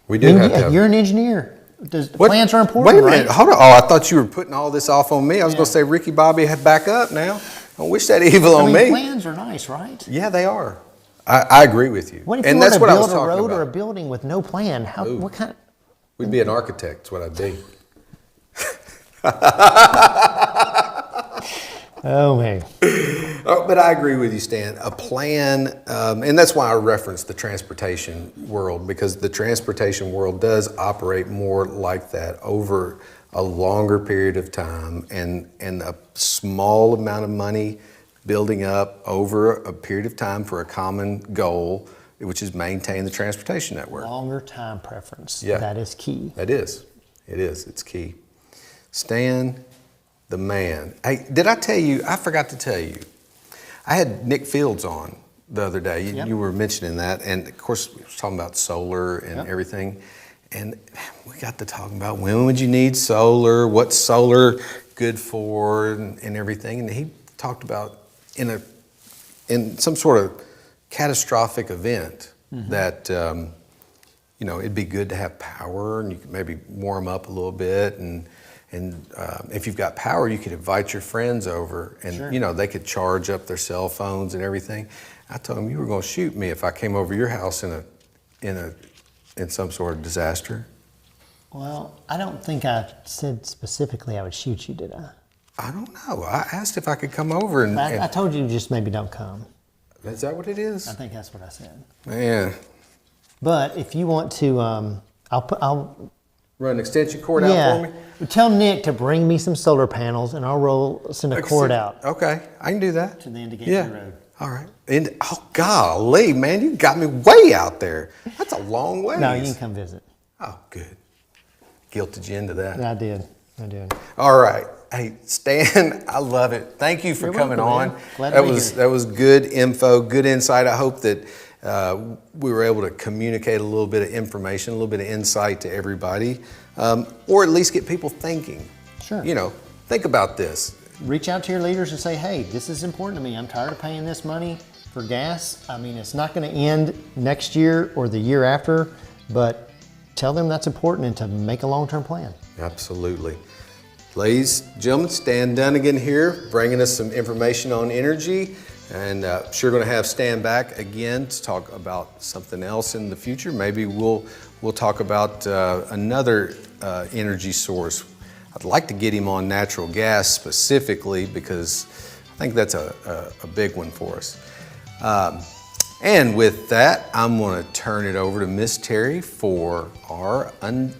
we do have to have. you're an engineer. Plans are Wait important, a minute, right? hold on. Oh, I thought you were putting all this off on me. I was going to say Ricky Bobby had back up now. Don't wish that evil on me. Plans are nice, right? Yeah, they are. I agree with you. What if and you that's want what to I was build a talking road or a about. building with no plan? What kind? We'd be an architect. That's what I'd be. Oh man. Oh, but I agree with you, Stan. A plan, and that's why I referenced the transportation world, because the transportation world does operate more like that over a longer period of time, and a small amount of money building up over a period of time for a common goal, which is maintain the transportation network. Longer time preference. Yeah. That is key. It is. It's key. Stan, the man. Hey, did I tell you? I forgot to tell you. I had Nick Fields on the other day. You, Yep. you were mentioning that, and of course, we were talking about solar and Yep. everything. And we got to talking about when would you need solar, what's solar good for, and everything. And he talked about in some sort of catastrophic event that it'd be good to have power, and you could maybe warm up a little bit, and if you've got power, you could invite your friends over, and Sure. they could charge up their cell phones and everything. I told him you were going to shoot me if I came over your house in some sort of disaster. Well, I don't think I said specifically I would shoot you, did I? I don't know. I asked if I could come over, and I told you just maybe don't come. is that what it is? I think that's what I said. Man, But if you want to, I'll run an extension cord out for me. Tell Nick to bring me some solar panels, and I'll send a cord out Okay, I can do that. to the end of Yeah. Gateway Road. All right. And oh golly, man, you got me way out there. That's a long way. No, you can come visit. Oh, good. Guilted you into that. I did. All right. Hey, Stan, I love it. Thank you for You're coming welcome, on. man. Glad to be here. That was good info, good insight. I hope that we were able to communicate a little bit of information, a little bit of insight to everybody, or at least get people thinking. Sure. Think about this. reach out to your leaders and say, hey, this is important to me. I'm tired of paying this money for gas. I mean, it's not going to end next year or the year after, but tell them that's important and to make a long-term plan. Absolutely. Ladies, gentlemen, Stan Dunnigan here, bringing us some information on energy, and sure going to have Stan back again to talk about something else in the future. Maybe we'll talk about another energy source. I'd like to get him on natural gas specifically because I think that's a big one for us. And with that, I'm going to turn it over to Miss Terry for our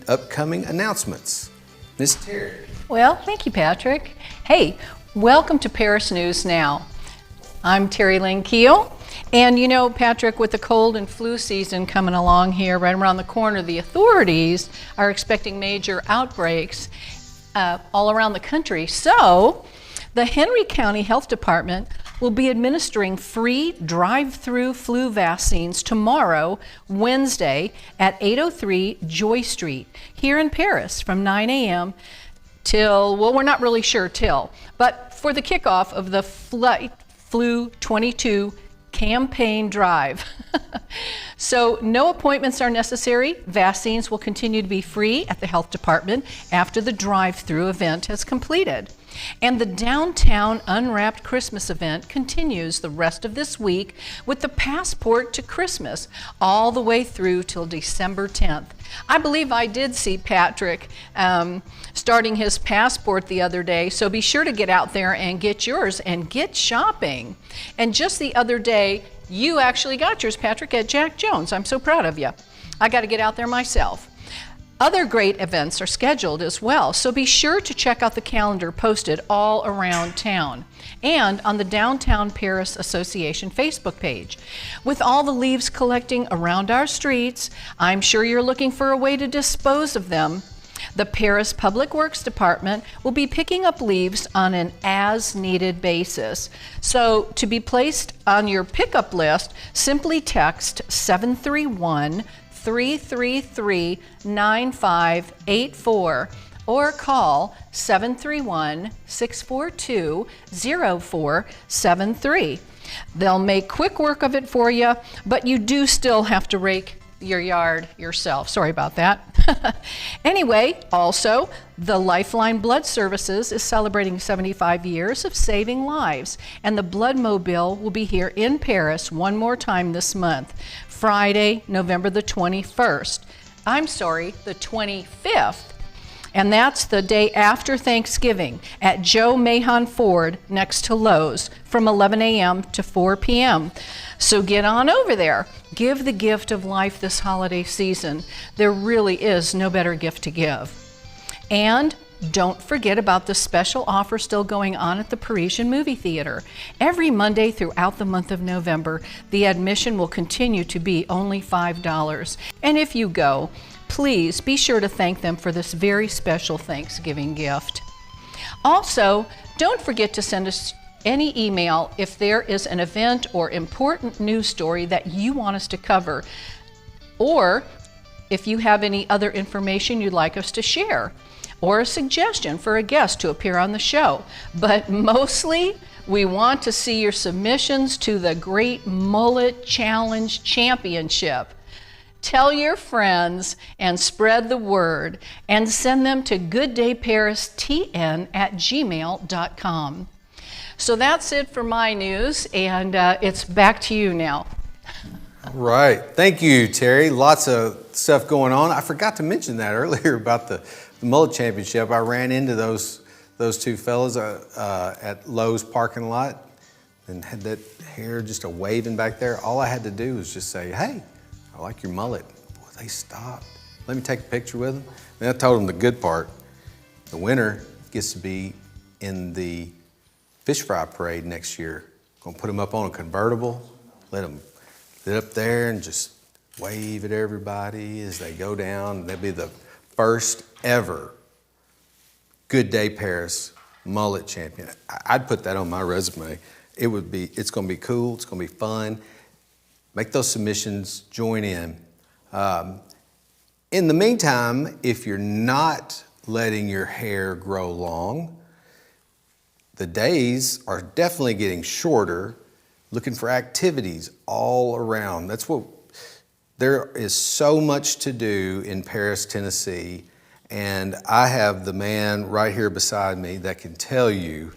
upcoming announcements. Miss Terry. Well, thank you, Patrick. Hey, welcome to Paris News Now. I'm Terry Lynn Keel. And you know, Patrick, with the cold and flu season coming along here right around the corner, the authorities are expecting major outbreaks all around the country. So the Henry County Health Department will be administering free drive-through flu vaccines tomorrow, Wednesday, at 803 Joy Street here in Paris from 9 a.m. till, well, we're not really sure till, but for the kickoff of the Flu 22 campaign drive. So no appointments are necessary. Vaccines will continue to be free at the health department after the drive-through event has completed. And the downtown Unwrapped Christmas event continues the rest of this week with the Passport to Christmas all the way through till December 10th. I believe I did see Patrick starting his passport the other day, so be sure to get out there and get yours and get shopping. And just the other day, you actually got yours, Patrick, at Jack Jones. I'm so proud of you. I got to get out there myself. Other great events are scheduled as well, so be sure to check out the calendar posted all around town and on the Downtown Paris Association Facebook page. With all the leaves collecting around our streets, I'm sure you're looking for a way to dispose of them. The Paris Public Works Department will be picking up leaves on an as-needed basis. So to be placed on your pickup list, simply text 731-333-9584 or call 731-642-0473. They'll make quick work of it for you, but you do still have to rake your yard yourself. Sorry about that. Anyway, also, the Lifeline Blood Services is celebrating 75 years of saving lives, and the Blood Mobile will be here in Paris one more time this month, Friday, November the 21st. I'm sorry, the 25th. And that's the day after Thanksgiving at Joe Mahon Ford next to Lowe's from 11 a.m. to 4 p.m. So get on over there. Give the gift of life this holiday season. There really is no better gift to give. And don't forget about the special offer still going on at the Parisian Movie Theater. Every Monday throughout the month of November, the admission will continue to be only $5. And if you go, please be sure to thank them for this very special Thanksgiving gift. Also, don't forget to send us any email if there is an event or important news story that you want us to cover, or if you have any other information you'd like us to share, or a suggestion for a guest to appear on the show. But mostly, we want to see your submissions to the Great Mullet Challenge Championship. Tell your friends and spread the word and send them to gooddayparistn@gmail.com. So that's it for my news, and it's back to you now. All right. Thank you, Terry. Lots of stuff going on. I forgot to mention that earlier about the Mullet Championship. I ran into those two fellas at Lowe's parking lot and had that hair just a waving back there. All I had to do was just say, hey, I like your mullet. Boy, they stopped. Let me take a picture with them. And I told them the good part. The winner gets to be in the fish fry parade next year. Gonna put them up on a convertible, let them get up there and just wave at everybody as they go down. They'll be the first ever Good Day Paris mullet champion. I'd put that on my resume. It's gonna be cool, it's gonna be fun. Make those submissions, join in. In the meantime, if you're not letting your hair grow long, the days are definitely getting shorter, looking for activities all around. There is so much to do in Paris, Tennessee, and I have the man right here beside me that can tell you.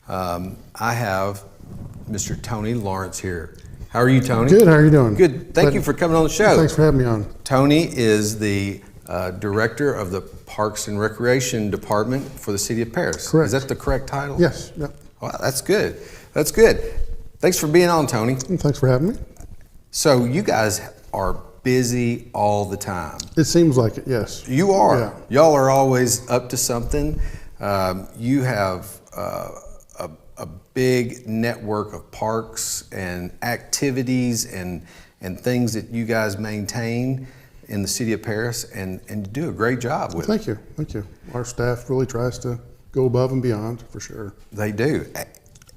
I have Mr. Tony Lawrence here. How are you, Tony? Good, how are you doing? Good. Thank you for coming on the show. Thanks for having me on. Tony is the director of the Parks and Recreation Department for the City of Paris. Correct. Is that the correct title? Yes, yep. Wow, that's good. That's good. Thanks for being on, Tony. Thanks for having me. So you guys are busy all the time. It seems like it, yes. You are. Yeah. Y'all are always up to something. You have a big network of parks and activities and things that you guys maintain in the city of Paris, and you do a great job with it. Thank you. Our staff really tries to go above and beyond, for sure. They do.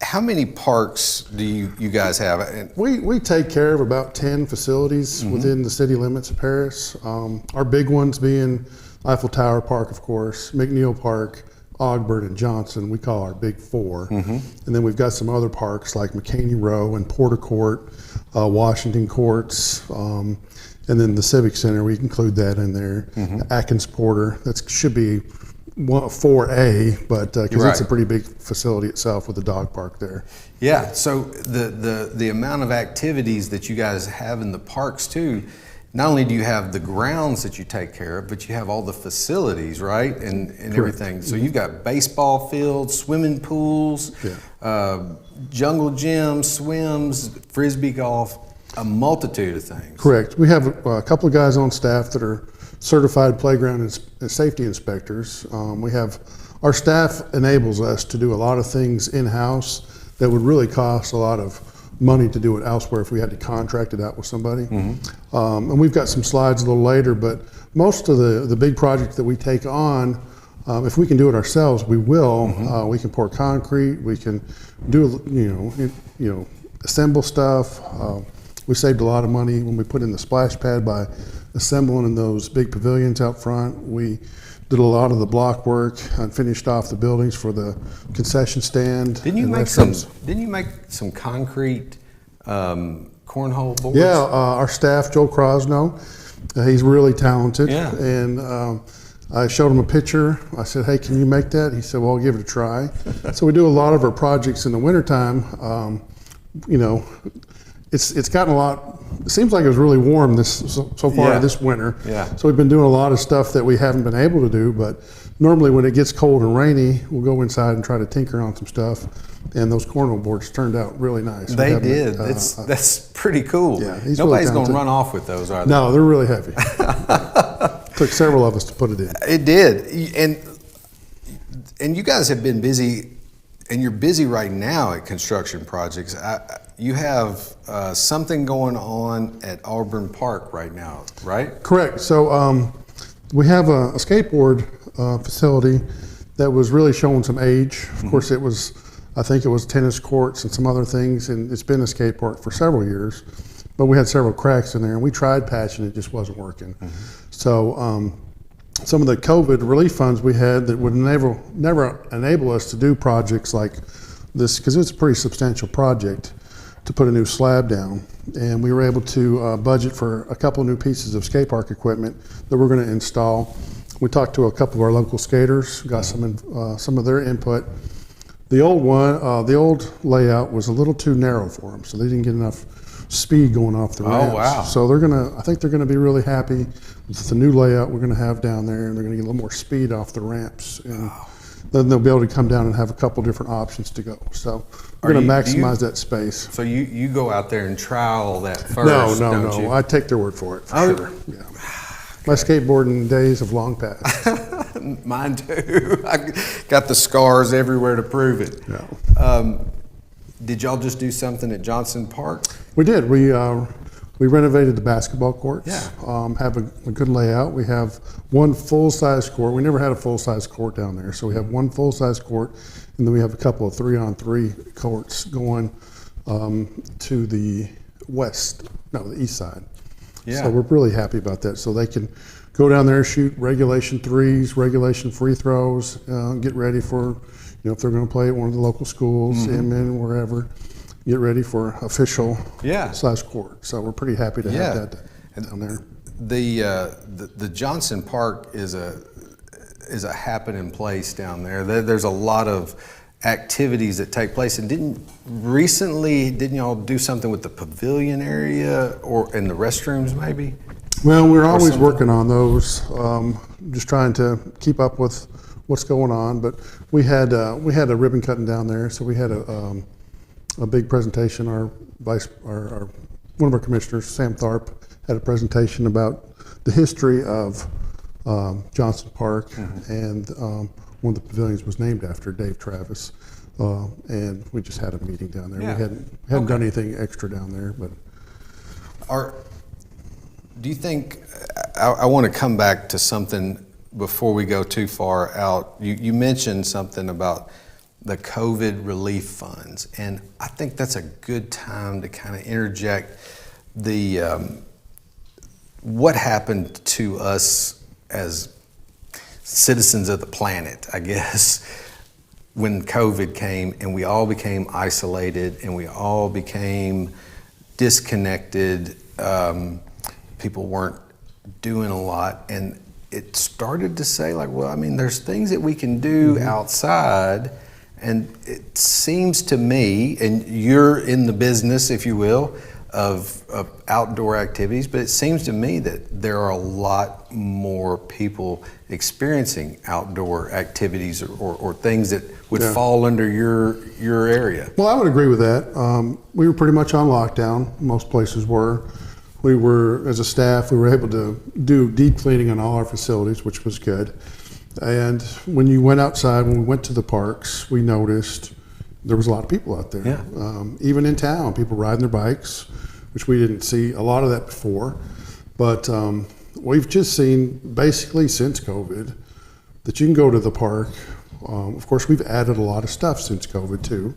How many parks do you guys have? We take care of about 10 facilities within the city limits of Paris. Our big ones being Eiffel Tower Park, of course, McNeil Park, Augbert, and Johnson. We call our big four. And then we've got some other parks like McCaney Row and Porter Court, Washington Courts, and then the Civic Center, we include that in there. Atkins Porter, that should be 4A, but because it's a pretty big facility itself with the dog park there. Yeah, so the amount of activities that you guys have in the parks too, not only do you have the grounds that you take care of, but you have all the facilities, right? And everything. So you've got baseball fields, swimming pools, jungle gyms, swims, frisbee golf, a multitude of things. Correct. We have a couple of guys on staff that are certified playground and safety inspectors. Our staff enables us to do a lot of things in-house that would really cost a lot of money to do it elsewhere if we had to contract it out with somebody. And we've got some slides a little later, but most of the big projects that we take on, if we can do it ourselves, we will. We can pour concrete, we can do, assemble stuff. We saved a lot of money when we put in the splash pad by assembling in those big pavilions out front. We did a lot of the block work and finished off the buildings for the concession stand. Didn't you make some concrete cornhole boards? Yeah, our staff, Joe Crosno, he's really talented. Yeah. And I showed him a picture. I said, hey, can you make that? He said, well, I'll give it a try. So we do a lot of our projects in the wintertime. It's gotten a lot. It seems like it was really warm so far this winter. Yeah. So we've been doing a lot of stuff that we haven't been able to do. But normally when it gets cold and rainy, we'll go inside and try to tinker on some stuff. And those cornhole boards turned out really nice. They did. That's pretty cool. Yeah, he's Nobody's really going to talented. run off with those, are they? No, they're really heavy. Took several of us to put it in. It did. And you guys have been busy, and you're busy right now at construction projects. You have something going on at Auburn Park right now, right? Correct. So we have a skateboard facility that was really showing some age. Of course, I think it was tennis courts and some other things, and it's been a skate park for several years. But we had several cracks in there, and we tried patching it, just wasn't working. So some of the COVID relief funds we had that would never enable us to do projects like this, because it's a pretty substantial project to put a new slab down. And we were able to budget for a couple new pieces of skate park equipment that we're going to install. We talked to a couple of our local skaters, got some of their input. The old layout was a little too narrow for them, so they didn't get enough speed going off the ramps. Oh, wow. So I think they're gonna be really happy with the new layout we're gonna have down there, and they're gonna get a little more speed off the ramps. And then they'll be able to come down and have a couple different options to go. So we're gonna maximize that space. So you go out there and try all that first, don't you? No. I take their word for it, for sure. Yeah. My skateboarding days have long passed. Mine too. I got the scars everywhere to prove it. Yeah. Did y'all just do something at Johnson Park? We did. We renovated the basketball courts. Yeah. Have a good layout. We have one full-size court. We never had a full-size court down there, so we have one full-size court, and then we have a couple of 3-on-3 courts going to the east side. Yeah. So we're really happy about that. So they can go down there, shoot regulation threes, regulation free throws, get ready for, if they're going to play at one of the local schools, Inman, wherever, get ready for official slash court. So we're pretty happy to have that down there. The Johnson Park is a happening place down there. There's a lot of activities that take place. And didn't y'all do something with the pavilion area or in the restrooms maybe? Well, we're always working on those, just trying to keep up with what's going on. But we had a ribbon cutting down there, so we had a big presentation. Our one of our commissioners, Sam Tharp, had a presentation about the history of Johnson Park, and one of the pavilions was named after Dave Travis. And we just had a meeting down there. Yeah. We hadn't done anything extra down there, but. Do you think, I want to come back to something before we go too far out. You mentioned something about the COVID relief funds, and I think that's a good time to kind of interject what happened to us as citizens of the planet, I guess, when COVID came and we all became isolated and we all became disconnected. People weren't doing a lot, and it started to say there's things that we can do outside, and it seems to me, and you're in the business, if you will, of outdoor activities, but it seems to me that there are a lot more people experiencing outdoor activities or things that would fall under your area. Well, I would agree with that. We were pretty much on lockdown. Most places were. We were, as a staff, we were able to do deep cleaning on all our facilities, which was good. And when you went outside, when we went to the parks, we noticed there was a lot of people out there. Yeah. Even in town, people riding their bikes, which we didn't see a lot of that before. But we've just seen, basically since COVID, that you can go to the park. Of course, we've added a lot of stuff since COVID too,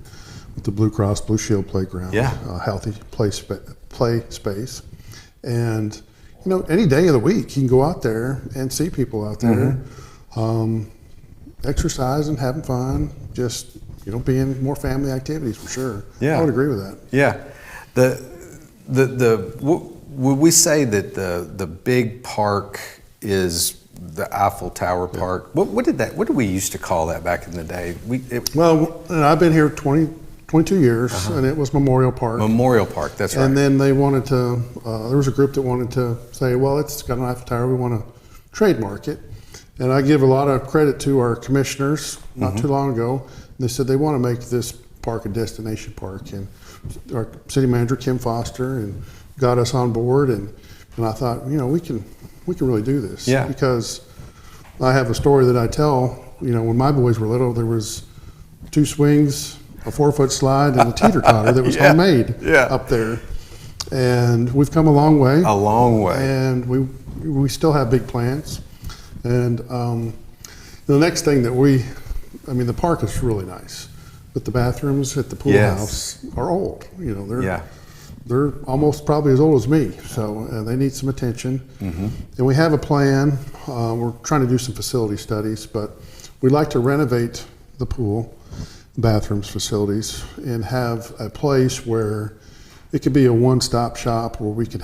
with the Blue Cross Blue Shield playground, healthy play space. And any day of the week, you can go out there and see people out there, exercising, having fun, just being more family activities for sure. Yeah, I would agree with that. Yeah, would we say that the big park is the Eiffel Tower Park? What did we used to call that back in the day? Well, I've been here 22 years, and it was Memorial Park. Memorial Park, that's right. And then they wanted to, there was a group that wanted to say, well, it's got an Eiffel Tower, we want to trademark it. And I give a lot of credit to our commissioners not too long ago. They said they want to make this park a destination park. And our city manager, Kim Foster, and got us on board. And I thought, we can really do this. Yeah. Because I have a story that I tell, when my boys were little, there was 2 swings, a 4-foot slide, and a teeter-totter that was homemade up there. And we've come a long way. A long way. And we still have big plans. And the next thing that the park is really nice, but the bathrooms at the pool house are old. They're almost probably as old as me, so they need some attention. And we have a plan. We're trying to do some facility studies, but we'd like to renovate the pool, bathrooms, facilities, and have a place where it could be a one-stop shop where we could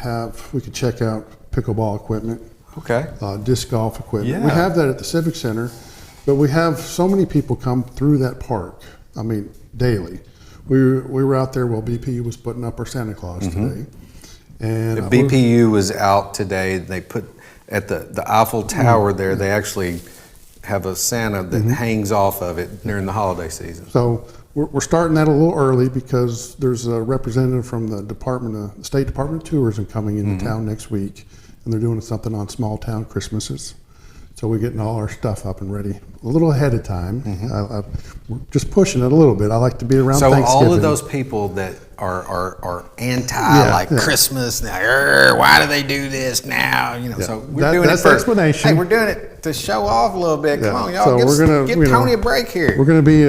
check out pickleball equipment, disc golf equipment. Yeah. We have that at the Civic Center, but we have so many people come through that park. Daily. We were out there while BPU was putting up our Santa Claus today. And the BPU was out today. They put at the Eiffel Tower there. They actually have a Santa that hangs off of it during the holiday season. So we're starting that a little early because there's a representative from the State Department of Tourism coming into town next week, and they're doing something on small town Christmases. So we're getting all our stuff up and ready a little ahead of time. We're just pushing it a little bit. I like to be around Thanksgiving. So all of those people that are anti Christmas, now, why do they do this now? So we're doing that's it for explanation. Hey, we're doing it to show off a little bit. Come on, y'all, So give Tony a break here. We're going to be,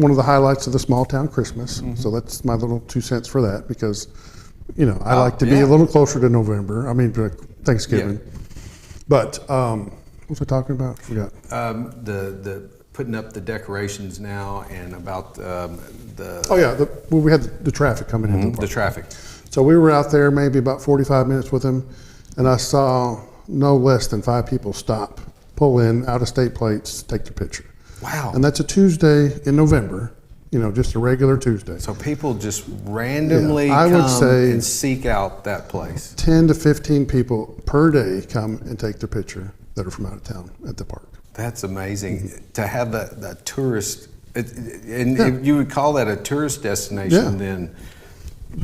one of the highlights of the small town Christmas. So that's my little 2 cents for that, because you know, I like to be yeah. a little closer to November. I mean, to Thanksgiving. But what was I talking about? I forgot. The putting up the decorations now and about the Oh yeah, well, we had the traffic coming in. the traffic. So we were out there maybe about 45 minutes with him, and I saw no less than 5 people stop, pull in, out-of-state plates, take their picture. Wow. And that's a Tuesday in November, you know, just a regular Tuesday. So people just randomly I would come say and seek out that place. 10 to 15 people per day come and take their picture that are from out of town at the park. That's amazing to have that tourist, and you would call that a tourist destination Yeah. then.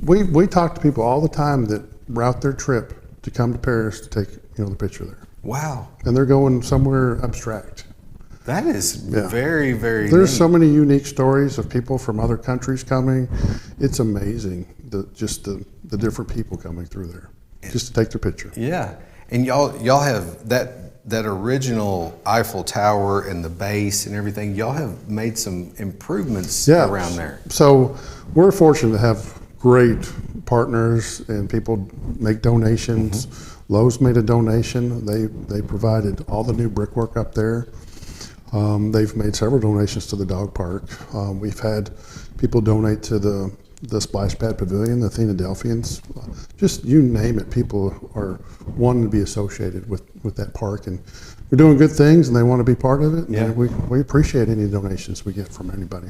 We talk to people all the time that route their trip to come to Paris to take, you know, the picture there. Wow. And they're going somewhere abstract. That is Yeah. very, very There's neat. so many unique stories of people from other countries coming. It's amazing, the different people coming through there just to take their picture. Yeah. And y'all have that original Eiffel Tower and the base and everything. Y'all have made some improvements around there. So we're fortunate to have great partners and people make donations. Lowe's made a donation. They provided all the new brickwork up there. They've made several donations to the dog park. We've had people donate to the Splash Pad Pavilion, the Athenadelphians. Just you name it, people are wanting to be associated with that park, and we're doing good things, and they want to be part of it. Yeah. And we appreciate any donations we get from anybody.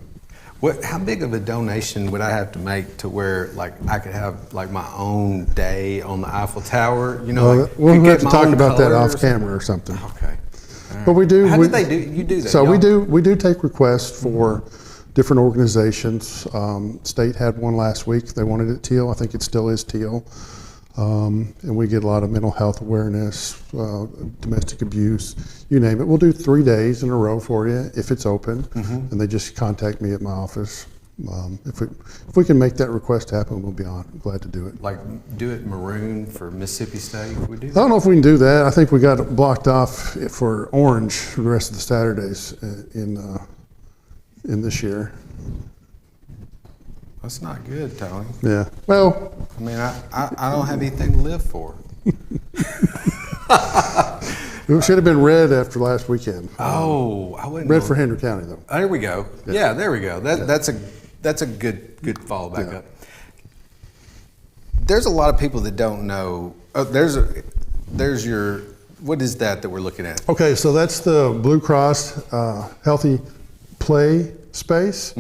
How big of a donation would I have to make to where like I could have like my own day on the Eiffel Tower? You know, like, We'll could have get to my talk own about that colors? off camera or something. Okay. But we do. How did they do? You do that? So y'all? we do take requests for different organizations. State had one last week. They wanted it teal. I think it still is teal. And we get a lot of mental health awareness, domestic abuse, you name it. We'll do 3 days in a row for you if it's open, and they just contact me at my office. If we can make that request happen, we'll be glad to do it. Like do it maroon for Mississippi State? Would we do I that? don't know if we can do that. I think we got it blocked off for orange for the rest of the Saturdays in this year. That's not good, Tony. Yeah. Well, I mean, I don't have anything to live for. it should have been red after last weekend. Oh, I wouldn't. Red know. for Henry County, though. There we go. Yeah, there we go. That's a good follow back Yeah. up. There's a lot of people that don't know. Oh, there's your. What is that we're looking at? Okay, so that's the Blue Cross Healthy Play Space.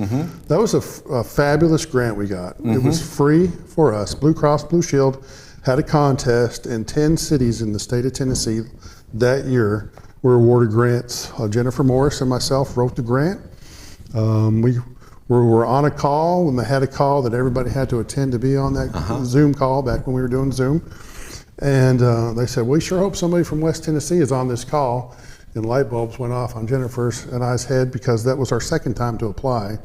That was a fabulous grant we got. It was free for us. Blue Cross Blue Shield had a contest, and 10 cities in the state of Tennessee that year were awarded grants. Jennifer Morris and myself wrote the grant. We were on a call when they had a call that everybody had to attend to be on that Zoom call back when we were doing Zoom. And they said, we sure hope somebody from West Tennessee is on this call. And light bulbs went off on Jennifer's and I's head because that was our second time to apply.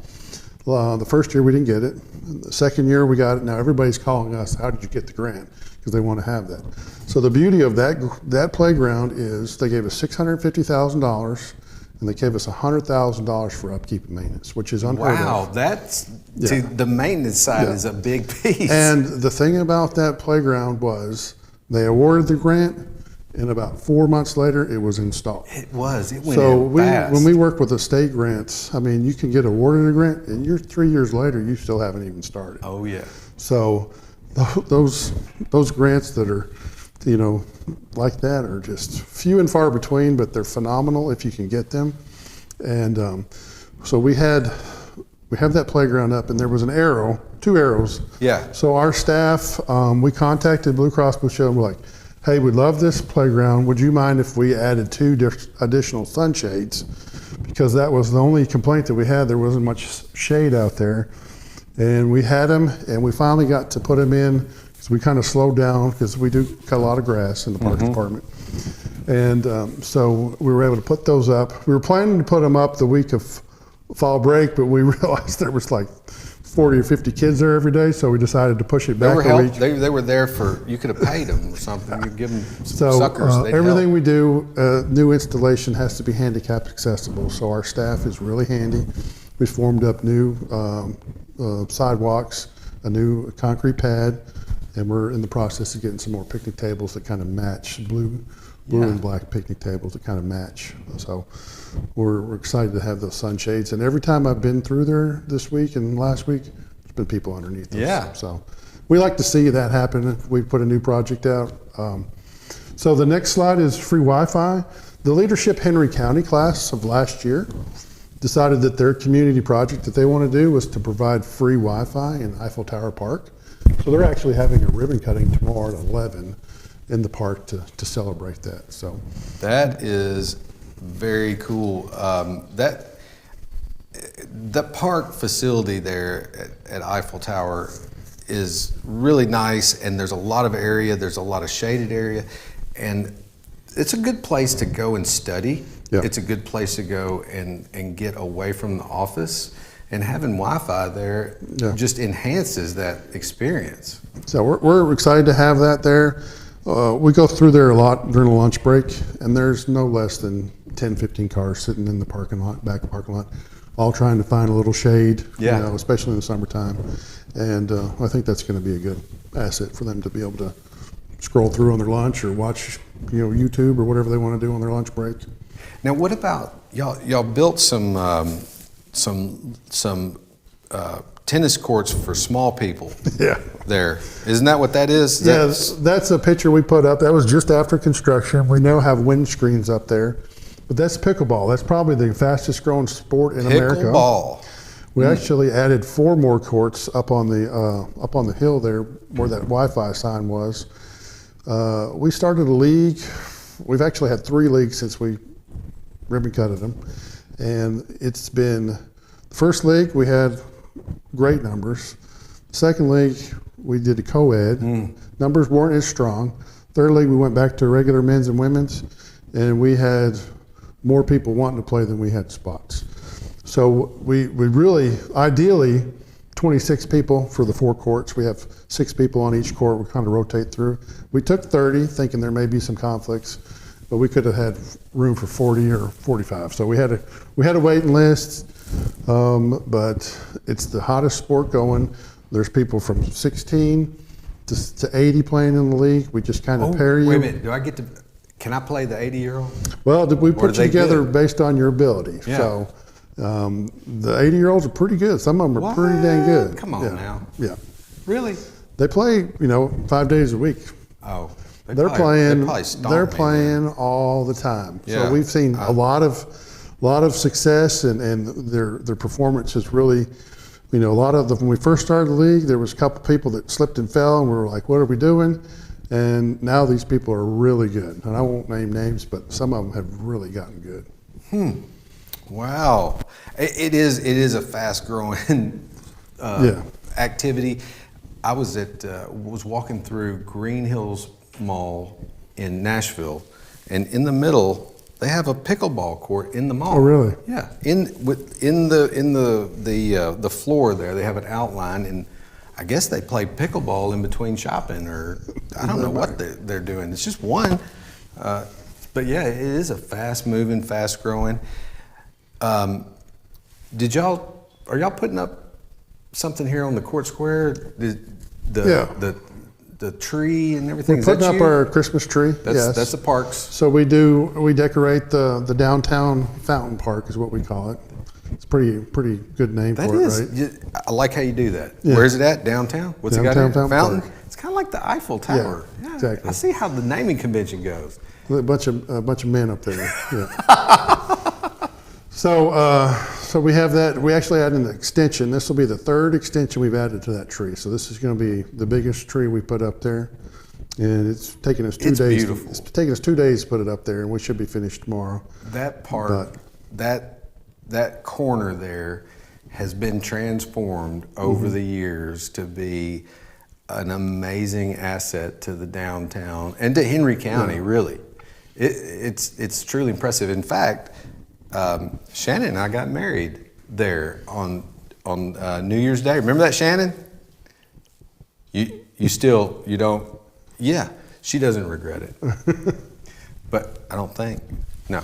The first year we didn't get it. The second year we got it. Now everybody's calling us, how did you get the grant? Because they want to have that. So the beauty of that playground is they gave us $650,000 and they gave us $100,000 for upkeep and maintenance, which is unheard of. Wow, that's see, the maintenance side is a big piece. And the thing about that playground was they awarded the grant, and about 4 months later, it was installed. It went So in fast. when we work with the state grants, I mean, you can get awarded a grant, and 3 years later, you still haven't even started. Oh yeah. So those grants that are, you know, like that are just few and far between, but they're phenomenal if you can get them. And so we have that playground up, and there was two arrows. Yeah. So our staff, we contacted Blue Cross Blue Shield, and we're like, hey, we love this playground. Would you mind if we added 2 additional sunshades? Because that was the only complaint that we had. There wasn't much shade out there. And we had them, and we finally got to put them in because we kind of slowed down because we do cut a lot of grass in the Parks Department. And so we were able to put those up. We were planning to put them up the week of fall break, but we realized there was like 40 or 50 kids there every day, so we decided to push it back a week. They were there for, you could have paid them or something. You give them some So suckers. they'd everything help. we do, new installation has to be handicap accessible. So our staff is really handy. We formed up new sidewalks, a new concrete pad, and we're in the process of getting some more picnic tables that kind of match blue Yeah. and black picnic tables that kind of match. So we're excited to have those sunshades. And every time I've been through there this week and last week, there's been people underneath those. Yeah. So we like to see that happen if we put a new project out. So the next slide is free Wi-Fi. The Leadership Henry County class of last year decided that their community project that they want to do was to provide free Wi-Fi in Eiffel Tower Park. So they're actually having a ribbon cutting tomorrow at 11 in the park to celebrate that. So That is very cool. The park facility there at Eiffel Tower is really nice, and there's a lot of area, there's a lot of shaded area, and it's a good place to go and study. Yeah. It's a good place to go and get away from the office, and having Wi-Fi there just enhances that experience. So we're excited to have that there. We go through there a lot during the lunch break, and there's no less than 10, 15 cars sitting in the parking lot, back parking lot, all trying to find a little shade, Yeah. you know, especially in the summertime. And I think that's going to be a good asset for them to be able to scroll through on their lunch or watch, you know, YouTube or whatever they want to do on their lunch break. Now, what about y'all built some tennis courts for small people? Yeah. There, isn't that what that is? That's a picture we put up. That was just after construction. We now have windscreens up there, but that's pickleball. That's probably the fastest growing sport in America. Pickleball. We actually added 4 more courts up on the hill there where that Wi-Fi sign was. We started a league. We've actually had 3 leagues since we ribbon cutted them, and it's been the first league we had great numbers. Second league we did a co-ed. Numbers weren't as strong. Third league we went back to regular men's and women's, and we had more people wanting to play than we had spots. So we really, ideally, 26 people for the 4 courts. We have 6 people on each court. We kind of rotate through. We took 30, thinking there may be some conflicts, but we could have had room for 40 or 45. So we had a waiting list, but it's the hottest sport going. There's people from 16 to 80 playing in the league. We just kind of pair you. Wait a minute. Can I play the 80-year-old? Well, we Or put are they you together good? based on your ability. Yeah. So the 80-year-olds are pretty good. Some of them are pretty dang good. Come on Yeah. now. Yeah. Really? They play, 5 days a week. Oh. They're probably They're stomp me, playing man. all the time. Yeah. So we've seen a lot of success, and their performance is really, a lot of them. When we first started the league, there was a couple people that slipped and fell, and we were like, "What are we doing?" And now these people are really good. And I won't name names, but some of them have really gotten good. Wow. It is a fast-growing activity. I was walking through Green Hills Mall in Nashville, and in the middle they have a pickleball court in the mall. Oh, really? Yeah. In the floor there, they have an outline, and I guess they play pickleball in between shopping, or I don't know what they're doing. It's just one, but yeah, it is a fast-moving, fast-growing. Are y'all putting up something here on the court square? The tree and everything. We're Is that putting up you? our Christmas tree. Yes. That's the parks. So we decorate the downtown fountain park is what we call it. It's pretty good name That for is. it, right? I like how you do that. Yeah. Where's it at? Downtown? What's Downtown it got here? Fountain Park. It's kind of like the Eiffel Tower. Yeah, exactly. I see how the naming convention goes. A bunch of men up there. Yeah. So we have that. We actually added an extension. This will be the 3rd extension we've added to that tree. So this is going to be the biggest tree we put up there, and it's taken us 2 It's days. beautiful. It's taken us 2 days to put it up there, and we should be finished tomorrow. That part, that corner there has been transformed over the years to be an amazing asset to the downtown and to Henry County, really. It's truly impressive. In fact, Shannon and I got married there on New Year's Day. Remember that, Shannon? You don't? Yeah, she doesn't regret it. But I don't think, no.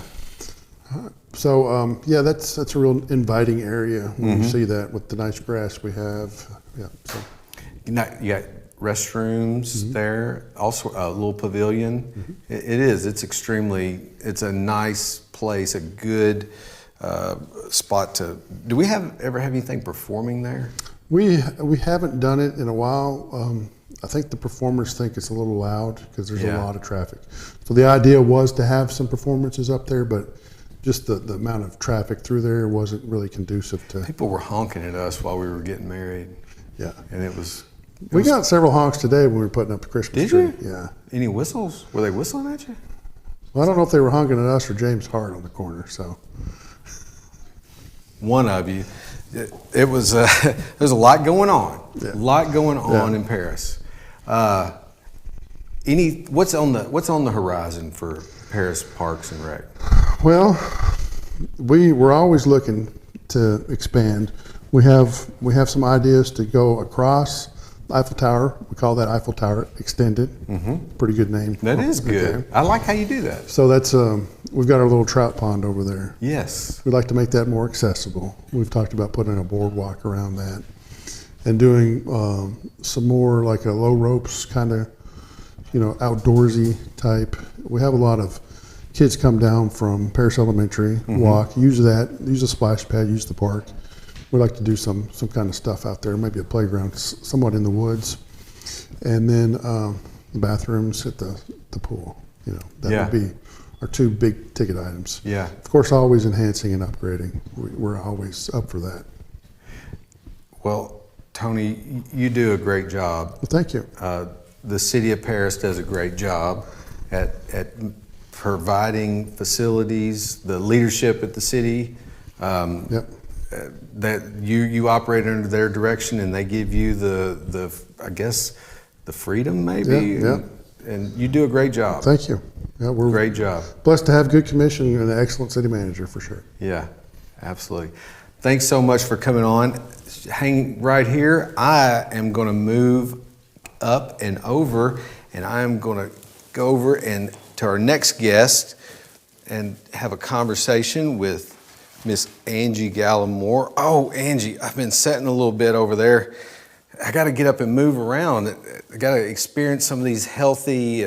So that's a real inviting area when you see that with the nice grass we have. Yeah. So. You got restrooms there, also a little pavilion. It is. It's a nice place, a good spot to. Do we ever have anything performing there? We haven't done it in a while. I think the performers think it's a little loud because there's a lot of traffic. So the idea was to have some performances up there, but just the amount of traffic through there wasn't really conducive to. People were honking at us while we were getting married. Yeah. And it was. We got several honks today when we were putting up the Christmas tree. Did you? Yeah. Any whistles? Were they whistling at you? Well, I don't know if they were honking at us or James Hart on the corner. So. One of you. It was. There's a lot going on. Yeah. A lot going on in Paris. What's on the horizon for Paris Parks and Rec? Well, we're always looking to expand. We have some ideas to go across Eiffel Tower. We call that Eiffel Tower Extended. Pretty good name. That is good. Okay. I like how you do that. So that's we've got our little trout pond over there. Yes. We'd like to make that more accessible. We've talked about putting a boardwalk around that and doing some more like a low ropes kind of, outdoorsy type. We have a lot of kids come down from Paris Elementary, walk, use a splash pad, use the park. We'd like to do some kind of stuff out there, maybe a playground, somewhat in the woods, and then the bathrooms at the pool. That would be our two big ticket items. Yeah. Of course, always enhancing and upgrading. We're always up for that. Well, Tony, you do a great job. Well, thank you. The city of Paris does a great job at providing facilities, the leadership at the city. Yep. That you operate under their direction, and they give you the I guess the freedom maybe. Yeah. And you do a great job. Thank you. Yeah, we're Great job. blessed to have good commission and an excellent city manager for sure. Yeah, absolutely. Thanks so much for coming on. Hang right here. I am going to move up and over, and I am going to go over and to our next guest and have a conversation with Miss Angie Gallimore. Oh, Angie, I've been sitting a little bit over there. I got to get up and move around. I got to experience some of these healthy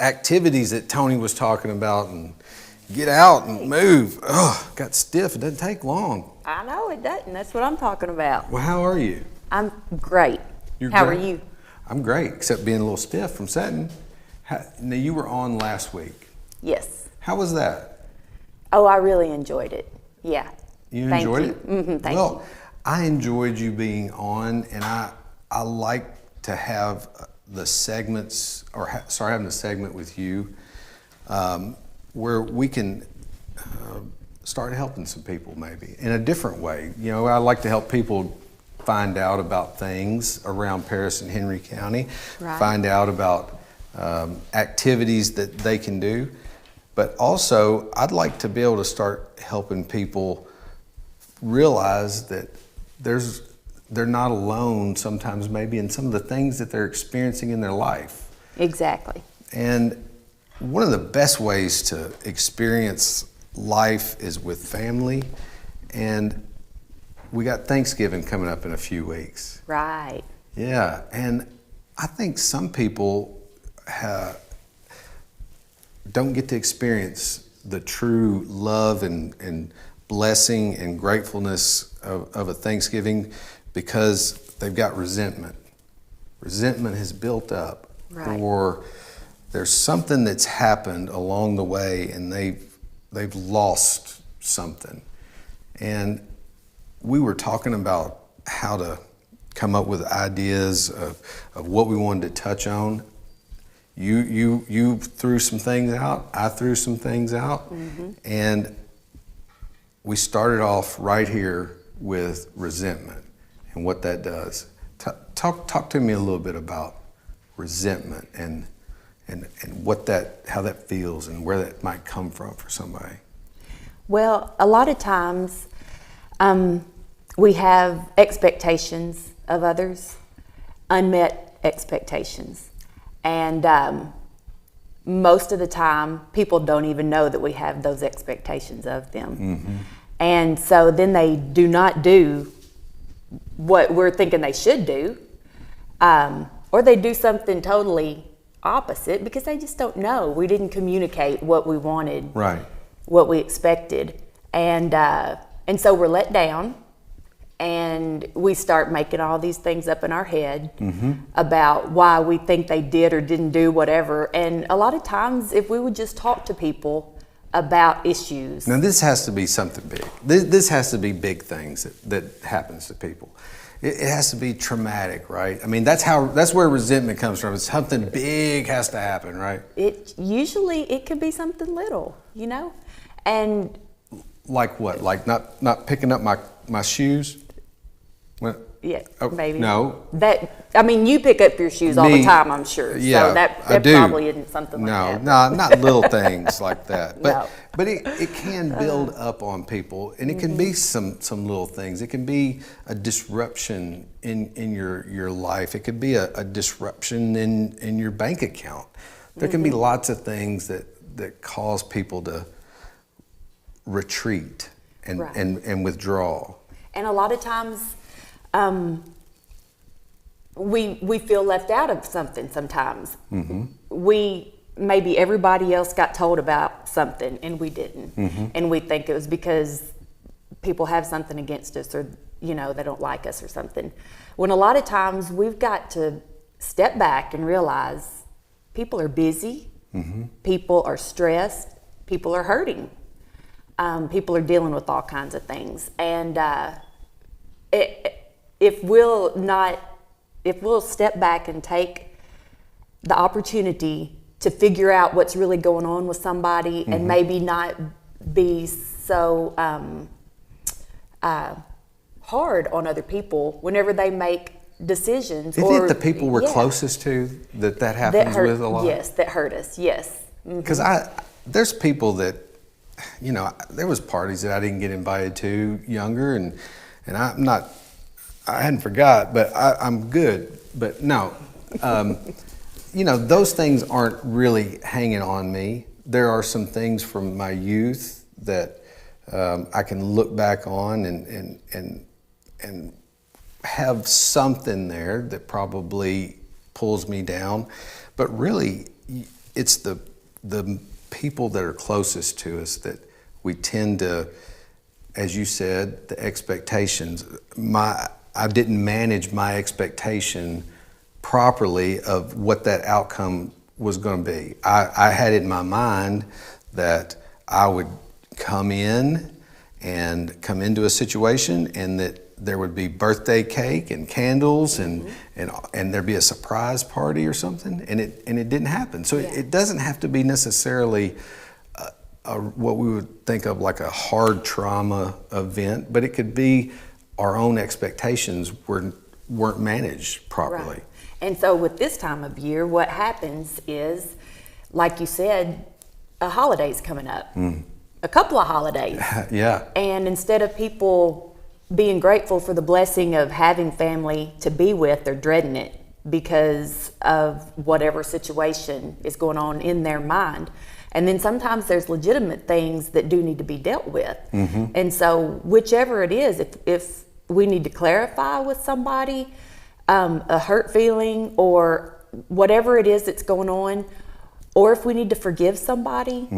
activities that Tony was talking about and get out and move. Oh, got stiff. It doesn't take long. I know it doesn't. That's what I'm talking about. Well, how are you? I'm great. You're How great? are you? I'm great, except being a little stiff from sitting. Now, you were on last week. Yes. How was that? Oh, I really enjoyed it. Yeah. You Thank enjoyed you. it? Thank well, you. I enjoyed you being on, and I like to have the segments, having a segment with you where we can start helping some people maybe in a different way. I like to help people find out about things around Paris and Henry County, Right. find out about activities that they can do. But also, I'd like to be able to start helping people realize that they're not alone sometimes maybe in some of the things that they're experiencing in their life. Exactly. And one of the best ways to experience life is with family. And we got Thanksgiving coming up in a few weeks. Right. Yeah, and I think some people don't get to experience the true love and blessing and gratefulness of a Thanksgiving because they've got resentment. Resentment has built up, Right. or there's something that's happened along the way and they've lost something. And we were talking about how to come up with ideas of what we wanted to touch on. You threw some things out, I threw some things out, and we started off right here with resentment and what that does. Talk to me a little bit about resentment and how that feels and where that might come from for somebody. Well, a lot of times we have expectations of others, unmet expectations. And most of the time, people don't even know that we have those expectations of them. And so then they do not do what we're thinking they should do. or they do something totally opposite because they just don't know. We didn't communicate what we wanted, Right. what we expected, and so we're let down, and we start making all these things up in our head about why we think they did or didn't do whatever. And a lot of times, if we would just talk to people about issues. Now this has to be something big. This has to be big things that happens to people. It has to be traumatic, right? I mean, that's where resentment comes from. It's something big has to happen, right? It could be something little, and Like what? Like not picking up my shoes? What? yeah, Oh, maybe. No. You pick up your shoes all the Me- time, I'm sure. Yeah, so that I do. probably isn't something like that. No, not little things like that. But No. but it can build up on people, and it can be some little things. It can be a disruption in your life. It could be a disruption in your bank account. There can be lots of things that cause people to retreat and Right. and withdraw. And a lot of times, we feel left out of something sometimes. Maybe everybody else got told about something and we didn't. And we think it was because people have something against us, or they don't like us or something. When a lot of times we've got to step back and realize people are busy, people are stressed, people are hurting, people are dealing with all kinds of things. And if we'll step back and take the opportunity to figure out what's really going on with somebody, and maybe not be so hard on other people whenever they make decisions. Do you think the people we're closest to that happens with a lot? Yes, that hurt us. Yes. Because there's people that, there was parties that I didn't get invited to younger, and I hadn't forgot, but I'm good. But no, those things aren't really hanging on me. There are some things from my youth that I can look back on and have something there that probably pulls me down. But really, it's the people that are closest to us that we tend to, as you said, the expectations. I didn't manage my expectation properly of what that outcome was going to be. I had it in my mind that I would come into a situation, and that there would be birthday cake and candles and there'd be a surprise party or something, and it didn't happen. So it doesn't have to be necessarily what we would think of like a hard trauma event, but it could be our own expectations weren't managed properly. Right. And so with this time of year, what happens is, like you said, a holiday's coming up. A couple of holidays. Yeah. And instead of people being grateful for the blessing of having family to be with, they're dreading it because of whatever situation is going on in their mind. And then sometimes there's legitimate things that do need to be dealt with. And so whichever it is, if we need to clarify with somebody a hurt feeling or whatever it is that's going on, or if we need to forgive somebody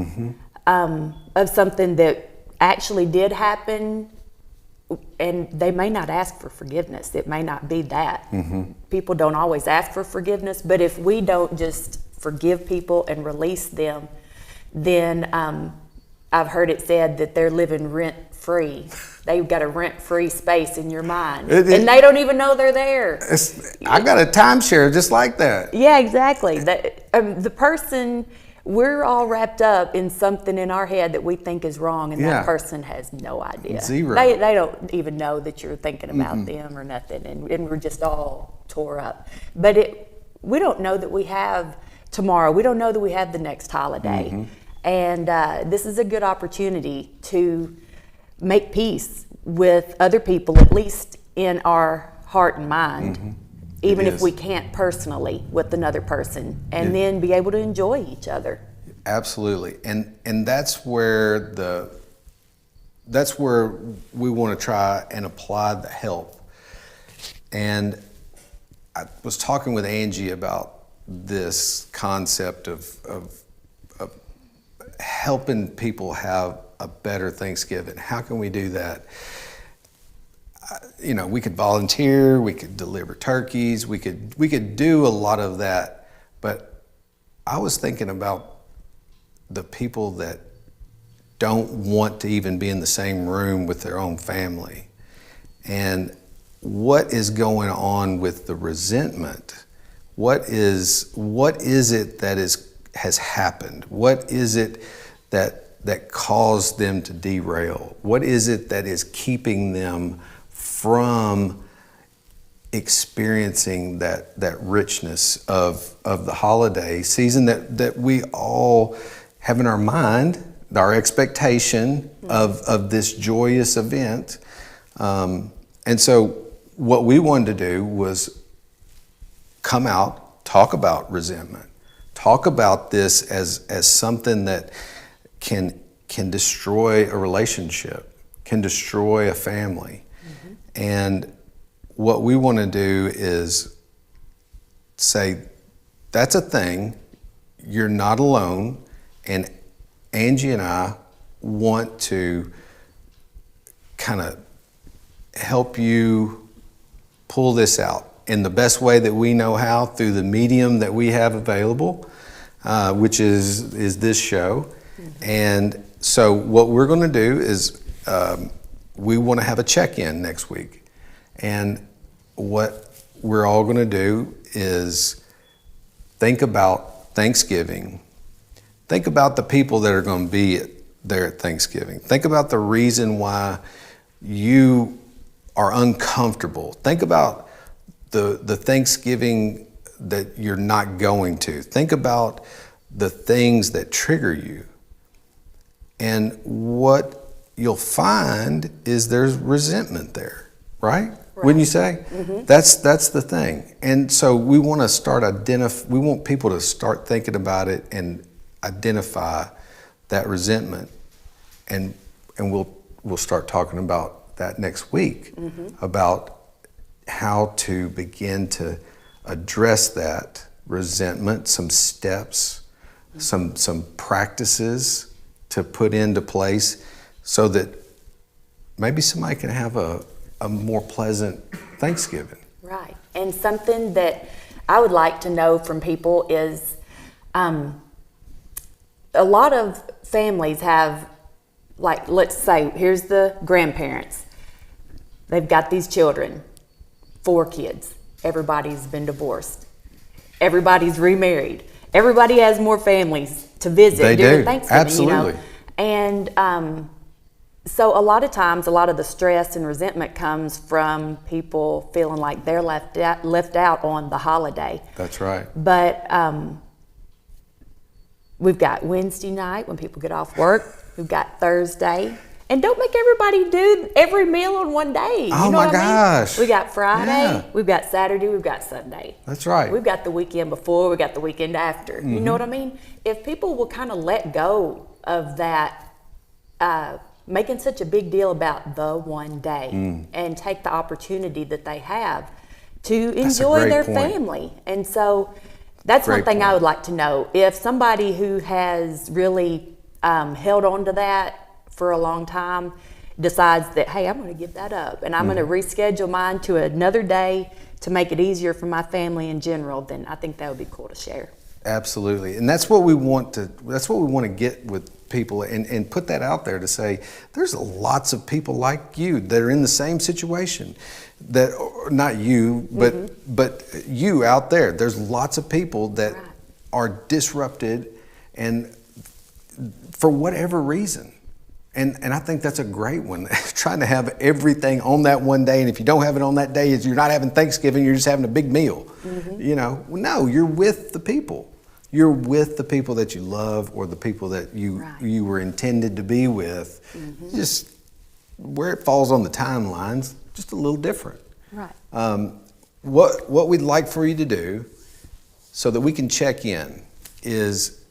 of something that actually did happen, and they may not ask for forgiveness. It may not be that. People don't always ask for forgiveness, but if we don't just forgive people and release them, then I've heard it said that they're living rent-free. They've got a rent-free space in your mind, and they don't even know they're there. I got a timeshare just like that. Yeah, exactly. The person, we're all wrapped up in something in our head that we think is wrong, and that person has no idea. Zero. They don't even know that you're thinking about them or nothing, and we're just all tore up. But we don't know that we have tomorrow. We don't know that we have the next holiday. And this is a good opportunity to make peace with other people, at least in our heart and mind, even if we can't personally with another person, and then be able to enjoy each other. Absolutely. And that's where we want to try and apply the help. And I was talking with Angie about this concept of helping people have a better Thanksgiving. How can we do that? You know, we could volunteer, we could deliver turkeys, we could do a lot of that, but I was thinking about the people that don't want to even be in the same room with their own family, and what is going on with the resentment. What is it that has happened? What is it that caused them to derail? What is it that is keeping them from experiencing that richness of the holiday season that we all have in our mind, our expectation of this joyous event? And so what we wanted to do was come out, talk about resentment, talk about this as something that can destroy a relationship, can destroy a family. And what we want to do is say, that's a thing, you're not alone, and Angie and I want to kind of help you pull this out in the best way that we know how, through the medium that we have available, which is this show. And so what we're going to do is we want to have a check-in next week. And what we're all going to do is think about Thanksgiving. Think about the people that are going to be there at Thanksgiving. Think about the reason why you are uncomfortable. Think about the Thanksgiving that you're not going to. Think about the things that trigger you. And what you'll find is there's resentment there, right? Wouldn't you say? That's the thing. And so we want to we want people to start thinking about it and identify that resentment. And we'll start talking about that next week, about how to begin to address that resentment, some steps, some practices to put into place so that maybe somebody can have a more pleasant Thanksgiving. Right. And something that I would like to know from people is a lot of families have, like, let's say, here's the grandparents. They've got these children, 4 kids. Everybody's been divorced. Everybody's remarried. Everybody has more families to visit during Thanksgiving. Absolutely. You know? And so a lot of times, a lot of the stress and resentment comes from people feeling like they're left out on the holiday. That's right. But we've got Wednesday night when people get off work. We've got Thursday. And don't make everybody do every meal on one day. Oh, you know my what gosh. I mean? We got Friday, Yeah. we've got Saturday, we've got Sunday. That's right. We've got the weekend before, we got the weekend after. You know what I mean? If people will kind of let go of that, making such a big deal about the one day and take the opportunity that they have to enjoy their family. And so that's one thing I would like to know. If somebody who has really held on to that for a long time decides that, hey, I'm going to give that up and I'm going to reschedule mine to another day to make it easier for my family in general, then I think that would be cool to share. Absolutely. And that's what we want to get with people and put that out there to say, there's lots of people like you that are in the same situation, that, not you, but you out there. There's lots of people that are disrupted and for whatever reason. And I think that's a great one. Trying to have everything on that one day, and if you don't have it on that day, you're not having Thanksgiving, you're just having a big meal. You know, no, you're with the people. You're with the people that you love, or the people that you were intended to be with. Just where it falls on the timelines, just a little different. Right. What we'd like for you to do, so that we can check in, is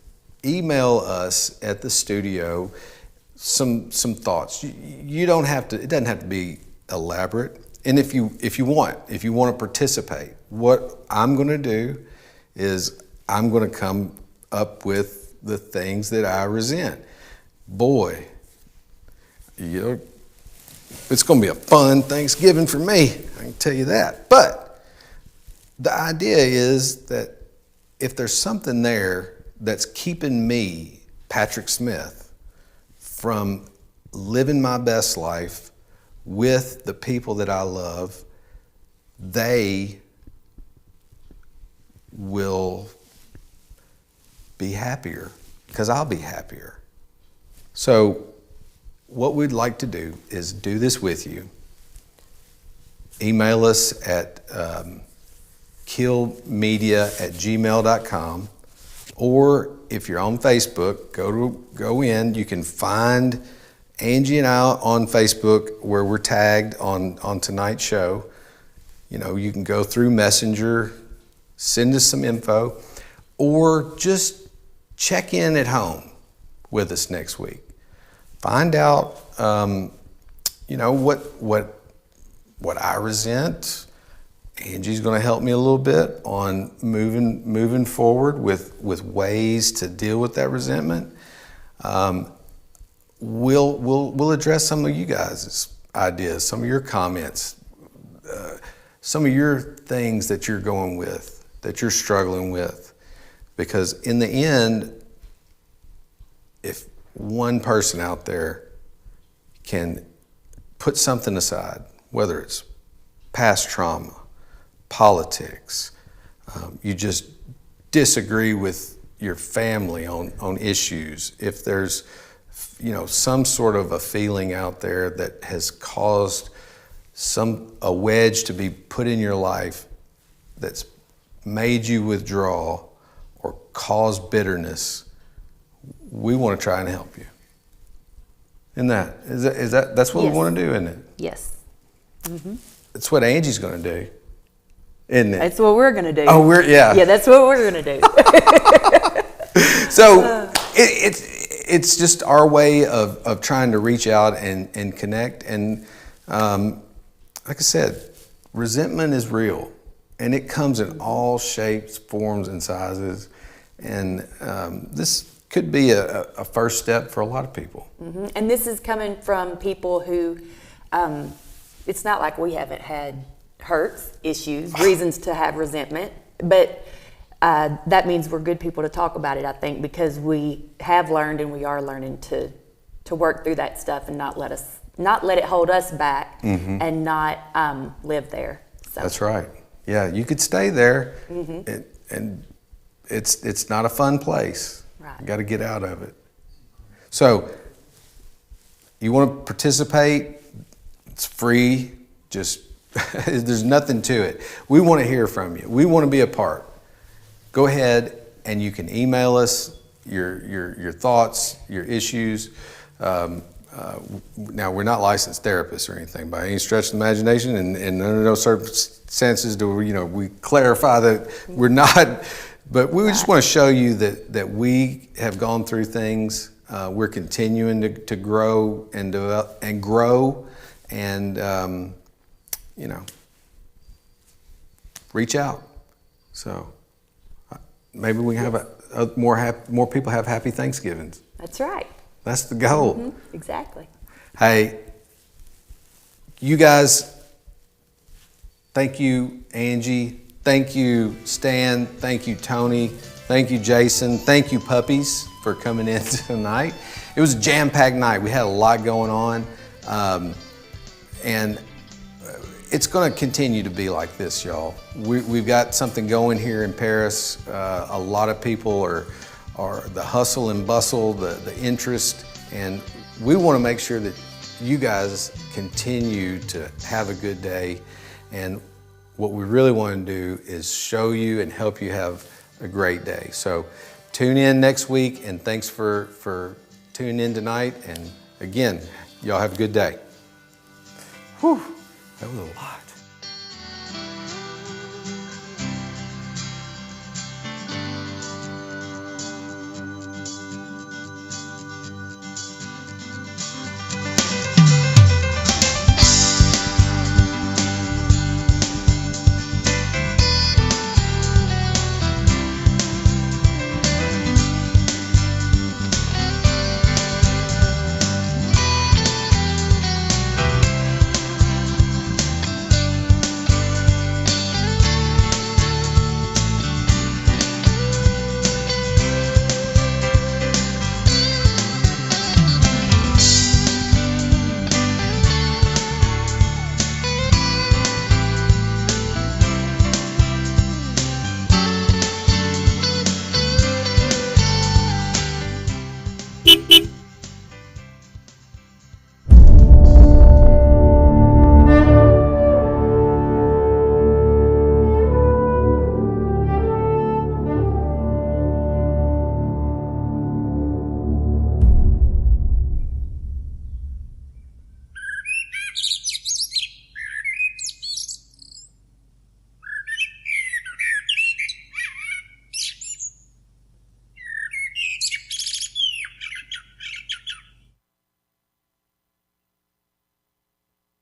email us at the studio some thoughts. You don't have to. It doesn't have to be elaborate. And if you want to participate, what I'm going to do is I'm going to come up with the things that I resent. Boy, you know, it's going to be a fun Thanksgiving for me, I can tell you that. But the idea is that if there's something there that's keeping me, Patrick Smith, from living my best life with the people that I love, they will be happier because I'll be happier. So what we'd like to do is do this with you. Email us at killmedia@gmail.com, or if you're on Facebook, go in. You can find Angie and I on Facebook where we're tagged on tonight's show. You know, you can go through Messenger, send us some info, or just check in at home with us next week. Find out, you know, what I resent. Angie's going to help me a little bit on moving forward with ways to deal with that resentment. We'll address some of you guys' ideas, some of your comments, some of your things that you're going with, that you're struggling with, because in the end, if one person out there can put something aside, whether it's past trauma, politics, you just disagree with your family on issues, if there's, you know, some sort of a feeling out there that has caused a wedge to be put in your life that's made you withdraw or caused bitterness, we want to try and help you. That's what Yes. we want to do, isn't it? Yes. It's what Angie's going to do, isn't it? That's what we're going to do. Oh, yeah. Yeah, that's what we're going to do. So it's just our way of trying to reach out and connect. And like I said, resentment is real, and it comes in all shapes, forms, and sizes. And this could be a first step for a lot of people. And this is coming from people who, it's not like we haven't had hurts, issues, reasons to have resentment, but that means we're good people to talk about it, I think, because we have learned and we are learning to work through that stuff and not let it hold us back and not live there. So. That's right. Yeah, you could stay there, and it's not a fun place. Right. You got to get out of it. So, you want to participate? It's free. Just there's nothing to it. We want to hear from you. We want to be a part. Go ahead and you can email us your thoughts, your issues. Now, we're not licensed therapists or anything by any stretch of the imagination, and under no circumstances do we clarify that we're not. But we just want to show you that we have gone through things. We're continuing to grow and develop and grow, and reach out. So maybe we can have more people have happy Thanksgivings. That's right. That's the goal. Exactly. Hey, you guys, thank you, Angie. Thank you, Stan. Thank you, Tony. Thank you, Jason. Thank you, puppies, for coming in tonight. It was a jam-packed night. We had a lot going on. And it's going to continue to be like this, y'all. We've got something going here in Paris. A lot of people are the hustle and bustle, the interest, and we want to make sure that you guys continue to have a good day. And what we really want to do is show you and help you have a great day. So tune in next week, and thanks for tuning in tonight. And again, y'all have a good day. Whew, that was a lot.